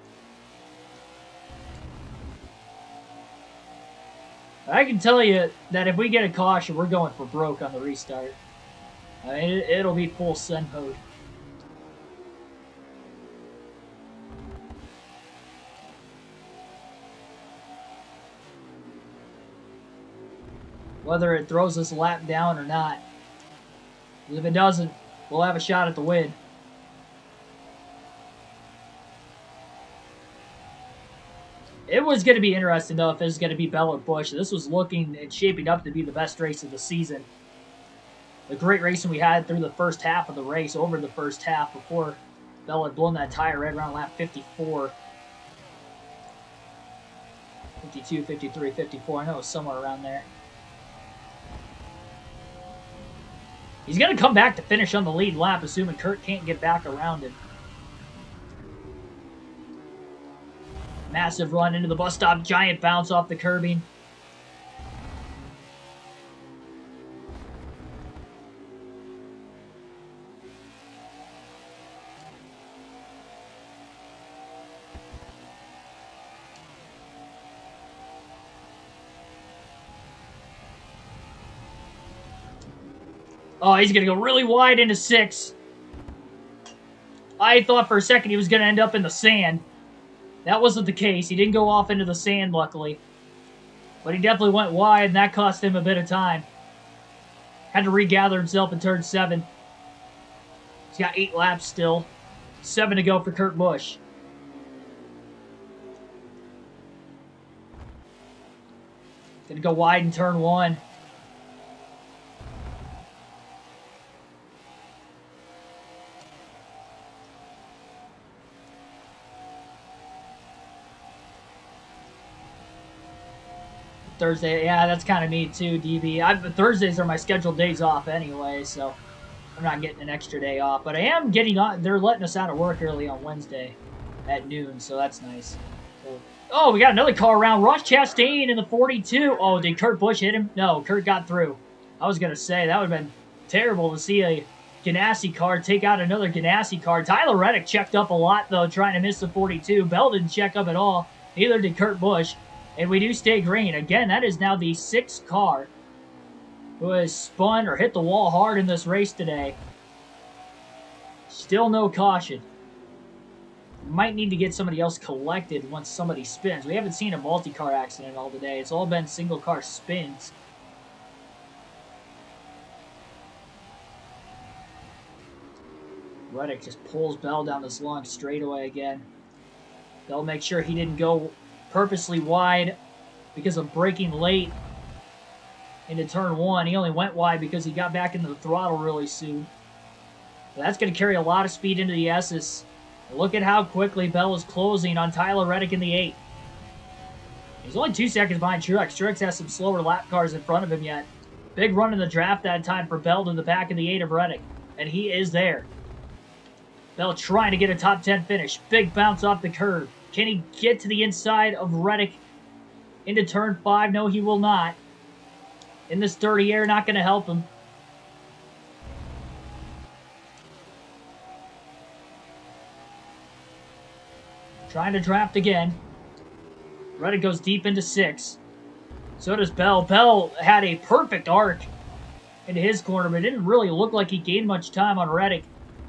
I can tell you that if we get a caution, we're going for broke on the restart. I mean, it'll be full send mode. Whether it throws us a lap down or not. If it doesn't, we'll have a shot at the win. It was going to be interesting, though, if it was going to be Bell or Busch. This was looking and shaping up to be the best race of the season. the great racing we had through the first half of the race, over the first half, before Bell had blown that tire right around lap 54. 52, 53, 54. I know it was somewhere around there. He's going to come back to finish on the lead lap, assuming Kurt can't get back around him. Massive run into the bus stop. Giant bounce off the curbing. Oh, he's going to go really wide into 6. I thought for a second he was going to end up in the sand. That wasn't the case. He didn't go off into the sand, luckily. But he definitely went wide, and that cost him a bit of time. Had to regather himself in turn 7. He's got 8 laps still. 7 to go for Kurt Busch. Going to go wide in turn 1. Thursday, yeah, that's kind of me too, DB. Thursdays are my scheduled days off anyway, so I'm not getting an extra day off. But I am getting on. They're letting us out of work early on Wednesday at noon, so that's nice. Oh, we got another car around. Ross Chastain in the 42. Oh, did Kurt Busch hit him? No, Kurt got through. I was going to say, that would have been terrible to see a Ganassi car take out another Ganassi car. Tyler Reddick checked up a lot, though, trying to miss the 42. Bell didn't check up at all. Neither did Kurt Busch. And we do stay green. Again, that is now the 6th car who has spun or hit the wall hard in this race today. Still no caution. Might need to get somebody else collected once somebody spins. We haven't seen a multi-car accident all today. It's all been single-car spins. Reddick just pulls Bell down this long straightaway again. Bell makes sure he didn't go purposely wide because of braking late into turn 1. He only went wide because he got back into the throttle really soon. But that's going to carry a lot of speed into the S's. Look at how quickly Bell is closing on Tyler Reddick in the 8. He's only 2 seconds behind Truex. Truex has some slower lap cars in front of him yet. Big run in the draft that time for Bell to the back of the 8 of Reddick. And he is there. Bell trying to get a top 10 finish. Big bounce off the curb. Can he get to the inside of Reddick into turn 5? No, he will not. In this dirty air, not going to help him. Trying to draft again. Reddick goes deep into 6. So does Bell. Bell had a perfect arc into his corner, but it didn't really look like he gained much time on Reddick.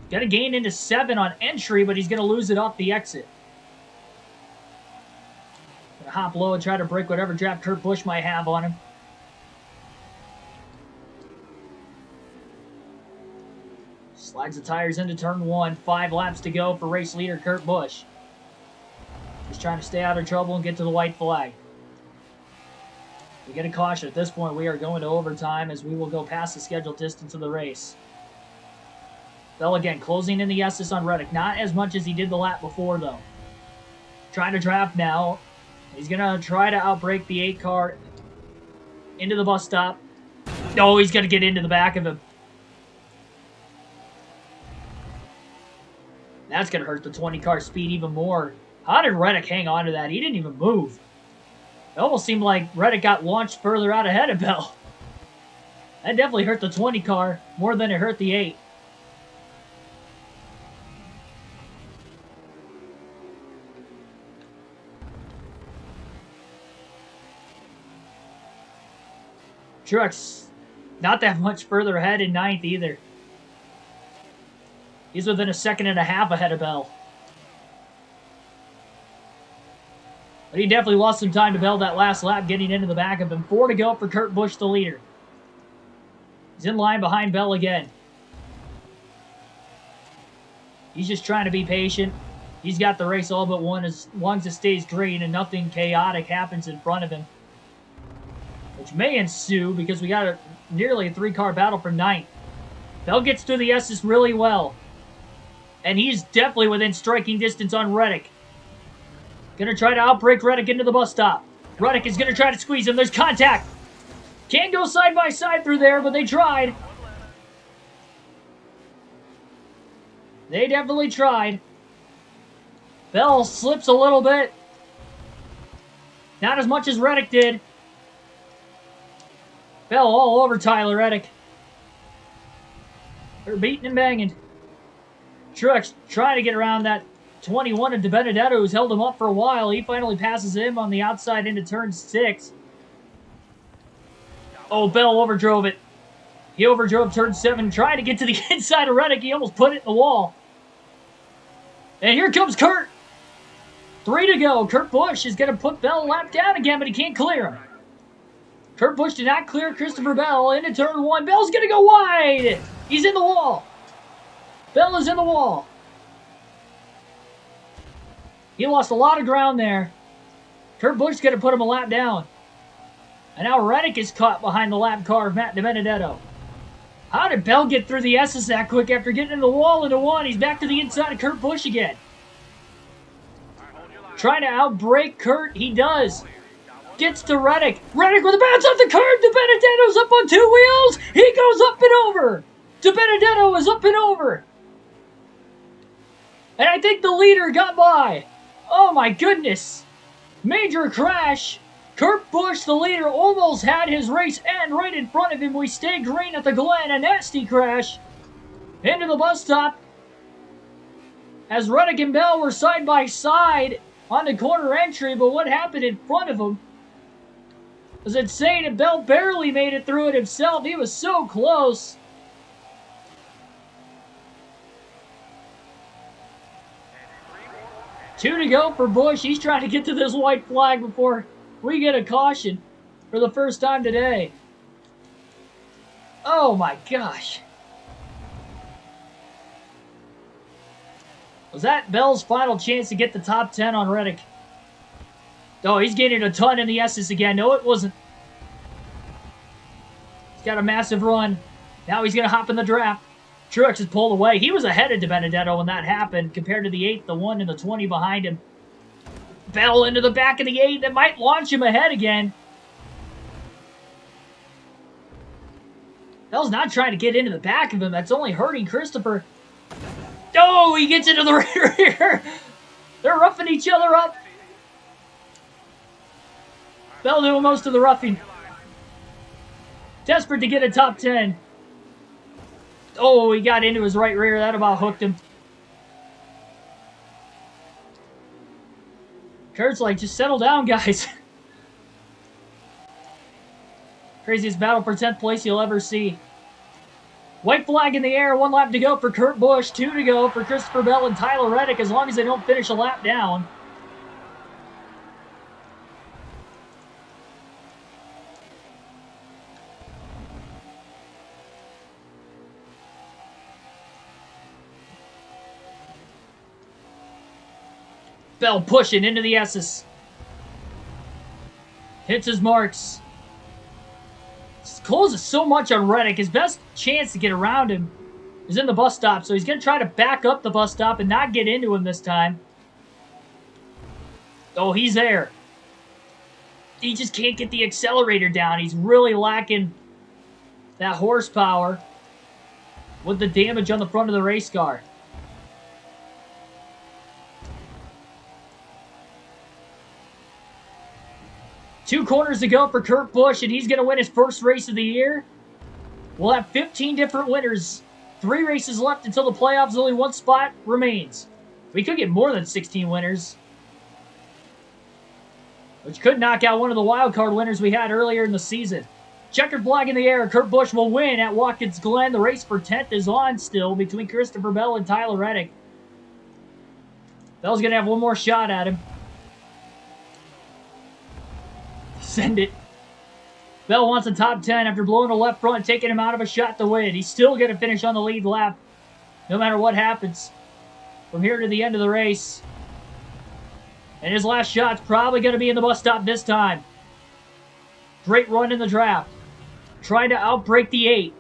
Going to gain into 7 on entry, but he's going to lose it off the exit. Going to hop low and try to break whatever draft Kurt Busch might have on him. Slides the tires into turn 1. 5 laps to go for race leader Kurt Busch. He's trying to stay out of trouble and get to the white flag. We get a caution. At this point, we are going to overtime as we will go past the scheduled distance of the race. Bell again, closing in the S's on Reddick. Not as much as he did the lap before, though. Trying to draft now. He's going to try to outbrake the 8 car into the bus stop. Oh, he's going to get into the back of him. That's going to hurt the 20 car speed even more. How did Reddick hang on to that? He didn't even move. It almost seemed like Reddick got launched further out ahead of Bell. That definitely hurt the 20 car more than it hurt the 8. Truex not that much further ahead in 9th either. He's within a second and a half ahead of Bell. But he definitely lost some time to Bell that last lap, getting into the back of him. 4 to go for Kurt Busch, the leader. He's in line behind Bell again. He's just trying to be patient. He's got the race all but won as long as it stays green and nothing chaotic happens in front of him. Which may ensue because we got nearly a 3-car battle for 9th. Bell gets through the S's really well. And he's definitely within striking distance on Reddick. Gonna try to outbreak Reddick into the bus stop. Reddick is gonna try to squeeze him. There's contact. Can't go side by side through there, but they tried. They definitely tried. Bell slips a little bit. Not as much as Reddick did. Bell all over Tyler Reddick. They're beating and banging. Truex trying to get around that 21 of DiBenedetto, who's held him up for a while. He finally passes him on the outside into turn 6. Oh, Bell overdrove it. He overdrove turn 7, trying to get to the inside of Reddick. He almost put it in the wall. And here comes Kurt. 3 to go. Kurt Busch is going to put Bell lap down again, but he can't clear him. Kurt Busch did not clear Christopher Bell into turn 1. Bell's going to go wide. He's in the wall. Bell is in the wall. He lost a lot of ground there. Kurt Busch's going to put him a lap down. And now Reddick is caught behind the lap car of Matt DiBenedetto. How did Bell get through the S's that quick after getting in the wall into 1? He's back to the inside of Kurt Busch again. Trying to outbrake Kurt. He does. Gets to Reddick. Reddick with a bounce off the curb. DiBenedetto's up on 2 wheels. He goes up and over. DiBenedetto is up and over. And I think the leader got by. Oh my goodness. Major crash. Kurt Busch, the leader, almost had his race end right in front of him. We stay green at the Glen. A nasty crash into the bus stop. As Reddick and Bell were side by side on the corner entry, but what happened in front of him was insane, and Bell barely made it through it himself. He was so close. Two to go for Busch. He's trying to get to this white flag before we get a caution for the first time today. Oh my gosh. Was that Bell's final chance to get the top 10 on Reddick? Oh, he's getting a ton in the S's again. No, it wasn't. He's got a massive run. Now he's going to hop in the draft. Truex is pulled away. He was ahead of DiBenedetto when that happened compared to the 8, the 1, and the 20 behind him. Bell into the back of the 8. That might launch him ahead again. Bell's not trying to get into the back of him. That's only hurting Christopher. Oh, he gets into the rear. They're roughing each other up. Bell doing most of the roughing. Desperate to get a top 10. Oh, he got into his right rear. That about hooked him. Kurt's like, just settle down, guys. Craziest battle for 10th place you'll ever see. White flag in the air. 1 lap to go for Kurt Busch. 2 to go for Christopher Bell and Tyler Reddick, as long as they don't finish a lap down. Bell pushing into the S's. Hits his marks. Closes so much on Reddick. His best chance to get around him is in the bus stop, so he's going to try to back up the bus stop and not get into him this time. Oh, he's there. He just can't get the accelerator down. He's really lacking that horsepower with the damage on the front of the race car. Two corners to go for Kurt Busch, and he's going to win his first race of the year. We'll have 15 different winners. 3 races left until the playoffs. Only 1 spot remains. We could get more than 16 winners, which could knock out one of the wildcard winners we had earlier in the season. Checkered flag in the air. Kurt Busch will win at Watkins Glen. The race for 10th is on still between Christopher Bell and Tyler Reddick. Bell's going to have one more shot at him. Send it. Bell wants a top 10 after blowing a left front, taking him out of a shot to win. He's still going to finish on the lead lap, no matter what happens from here to the end of the race. And his last shot's probably going to be in the bus stop this time. Great run in the draft. Trying to outbreak the 8.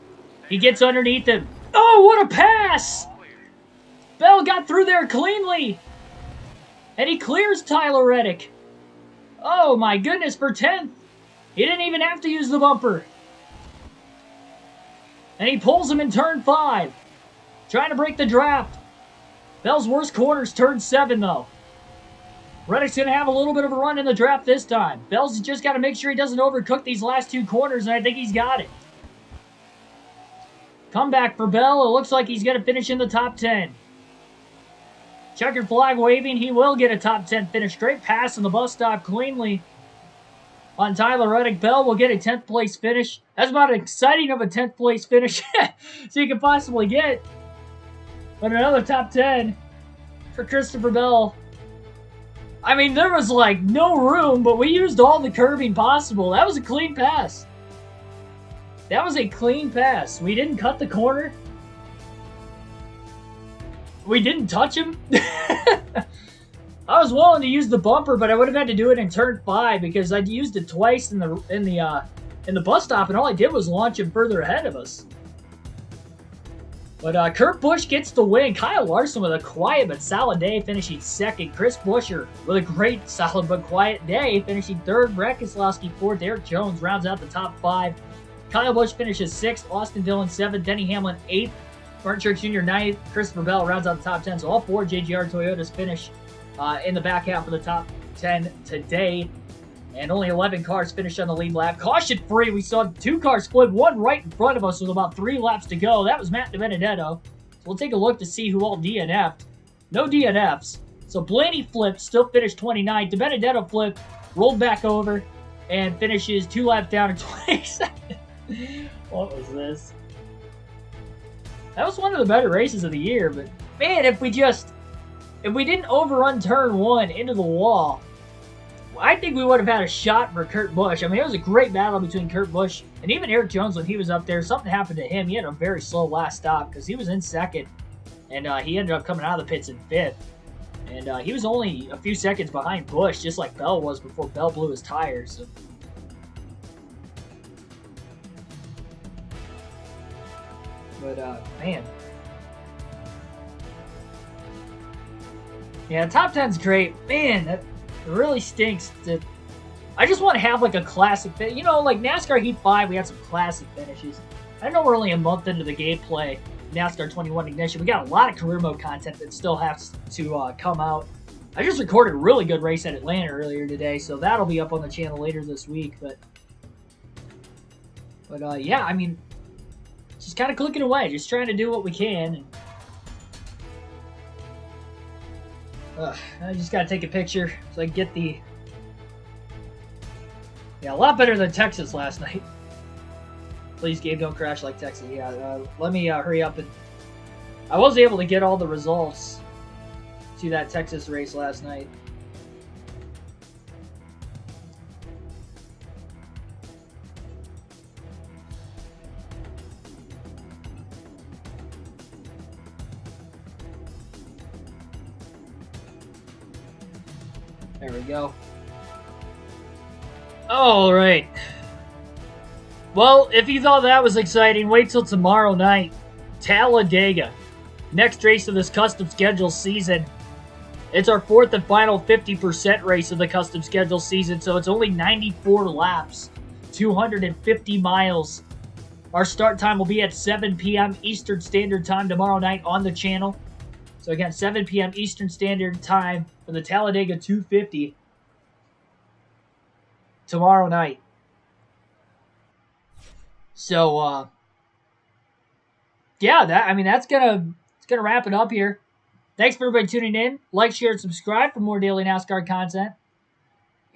He gets underneath him. Oh, what a pass! Bell got through there cleanly. And he clears Tyler Reddick. Oh, my goodness, for 10th. He didn't even have to use the bumper. And he pulls him in turn 5. Trying to break the draft. Bell's worst corner's turn 7, though. Reddick's going to have a little bit of a run in the draft this time. Bell's just got to make sure he doesn't overcook these last 2 corners, and I think he's got it. Comeback for Bell. It looks like he's going to finish in the top 10. Checkered flag waving. He will get a top 10 finish. Straight pass in the bus stop cleanly on Tyler Reddick. Bell will get a 10th place finish. That's about as exciting of a 10th place finish so you can possibly get. But another top 10 for Christopher Bell. I mean, there was like no room, but we used all the curbing possible. That was a clean pass. That was a clean pass. We didn't cut the corner. We didn't touch him. I was willing to use the bumper, but I would have had to do it in turn 5 because I'd used it twice in the bus stop, and all I did was launch him further ahead of us. But Kurt Busch gets the win. Kyle Larson with a quiet but solid day, finishing 2nd. Chris Buescher with a great, solid but quiet day, finishing 3rd. Brad Keselowski 4th. Eric Jones rounds out the top 5. Kyle Busch finishes 6th. Austin Dillon 7th. Denny Hamlin 8th. Martin Truex Jr. 9th. Christopher Bell rounds out the top 10. So all 4 JGR Toyotas finish in the back half of the top 10 today. And only 11 cars finished on the lead lap. Caution free. We saw 2 cars split. One right in front of us with about 3 laps to go. That was Matt DiBenedetto. So we'll take a look to see who all DNF'd. No DNFs. So Blaney flipped, still finished 29th. DiBenedetto flipped, rolled back over, and finishes 2 laps down in 22nd. What was this? That was one of the better races of the year, but man, if we didn't overrun turn 1 into the wall, I think we would have had a shot for Kurt Busch. I mean, it was a great battle between Kurt Busch and even Eric Jones when he was up there. Something happened to him. He had a very slow last stop because he was in 2nd, and he ended up coming out of the pits in 5th. And he was only a few seconds behind Busch, just like Bell was before Bell blew his tires. So. But, man. Yeah, top 10's great. Man, that really stinks. I just want to have, like, a classic finish. You know, like NASCAR Heat 5, we had some classic finishes. I know we're only a month into the gameplay. NASCAR 21 Ignition. We got a lot of career mode content that still has to come out. I just recorded a really good race at Atlanta earlier today, so that'll be up on the channel later this week. But yeah, I mean, just kind of clicking away, just trying to do what we can. I just got to take a picture so I can get the... Yeah, a lot better than Texas last night. Please, Gabe, don't crash like Texas. Yeah, let me hurry up. And I was able to get all the results to that Texas race last night. There we go. All right. Well, if you thought that was exciting, wait till tomorrow night. Talladega. Next race of this custom schedule season. It's our 4th and final 50% race of the custom schedule season, so it's only 94 laps, 250 miles. Our start time will be at 7 p.m. Eastern Standard Time tomorrow night on the channel. So again, 7 p.m. Eastern Standard Time for the Talladega 250 tomorrow night. So, yeah, that's gonna wrap it up here. Thanks for everybody tuning in. Like, share, and subscribe for more daily NASCAR content.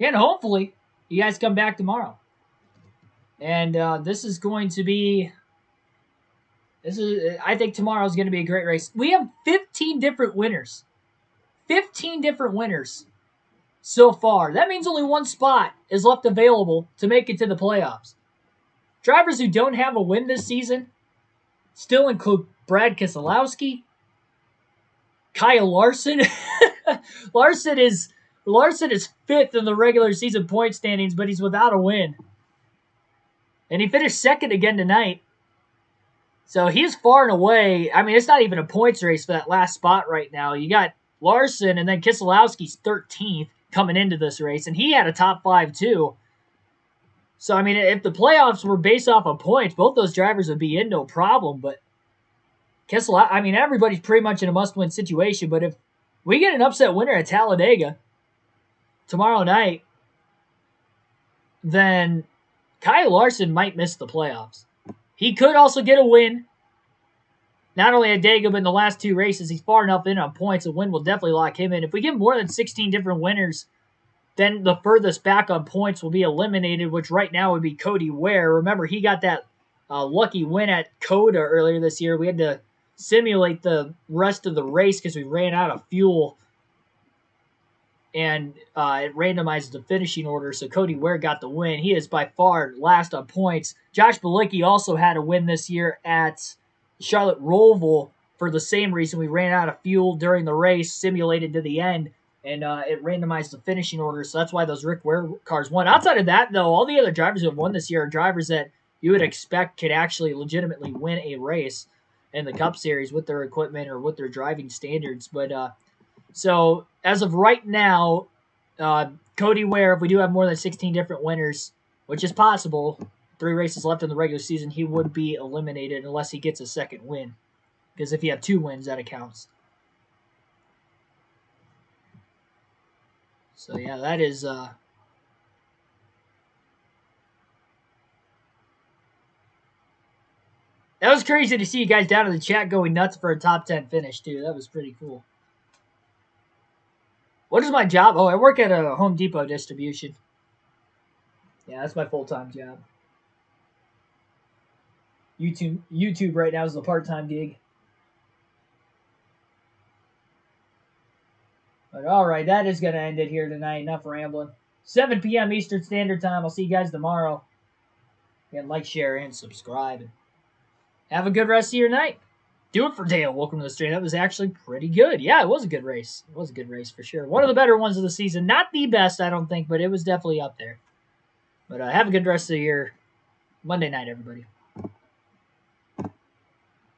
And hopefully, you guys come back tomorrow. And this is going to be... I think tomorrow is going to be a great race. We have 15 different winners. 15 different winners so far. That means only one spot is left available to make it to the playoffs. Drivers who don't have a win this season still include Brad Keselowski, Kyle Larson. Larson is 5th in the regular season point standings, but he's without a win. And he finished 2nd again tonight. So he's far and away. I mean, it's not even a points race for that last spot right now. You got Larson and then Keselowski's 13th coming into this race, and he had a top 5 too. So, I mean, if the playoffs were based off of points, both those drivers would be in no problem. But Keselowski, I mean, everybody's pretty much in a must-win situation. But if we get an upset winner at Talladega tomorrow night, then Kyle Larson might miss the playoffs. He could also get a win. Not only at Dega, but in the last 2 races, he's far enough in on points. A win will definitely lock him in. If we get more than 16 different winners, then the furthest back on points will be eliminated, which right now would be Cody Ware. Remember, he got that lucky win at Coda earlier this year. We had to simulate the rest of the race because we ran out of fuel, and it randomized the finishing order, so Cody Ware got the win. He is by far last on points. Josh Bilicki also had a win this year at Charlotte Roval for the same reason. We ran out of fuel during the race, simulated to the end, and it randomized the finishing order, so that's why those Rick Ware cars won. Outside of that, though, all the other drivers who have won this year are drivers that you would expect could actually legitimately win a race in the Cup Series with their equipment or with their driving standards. But so as of right now, Cody Ware, if we do have more than 16 different winners, which is possible, 3 races left in the regular season, he would be eliminated unless he gets a second win. Because if you have 2 wins, that accounts. So yeah, that is that was crazy to see you guys down in the chat going nuts for a top 10 finish too. That was pretty cool. What is my job? Oh, I work at a Home Depot distribution. Yeah, that's my full-time job. YouTube right now is a part-time gig. But all right, that is going to end it here tonight. Enough rambling. 7 p.m. Eastern Standard Time. I'll see you guys tomorrow. And like, share, and subscribe. Have a good rest of your night. Do it for Dale. Welcome to the stream. That was actually pretty good. Yeah, it was a good race. It was a good race for sure. One of the better ones of the season. Not the best, I don't think, but it was definitely up there. But have a good rest of your Monday night, everybody.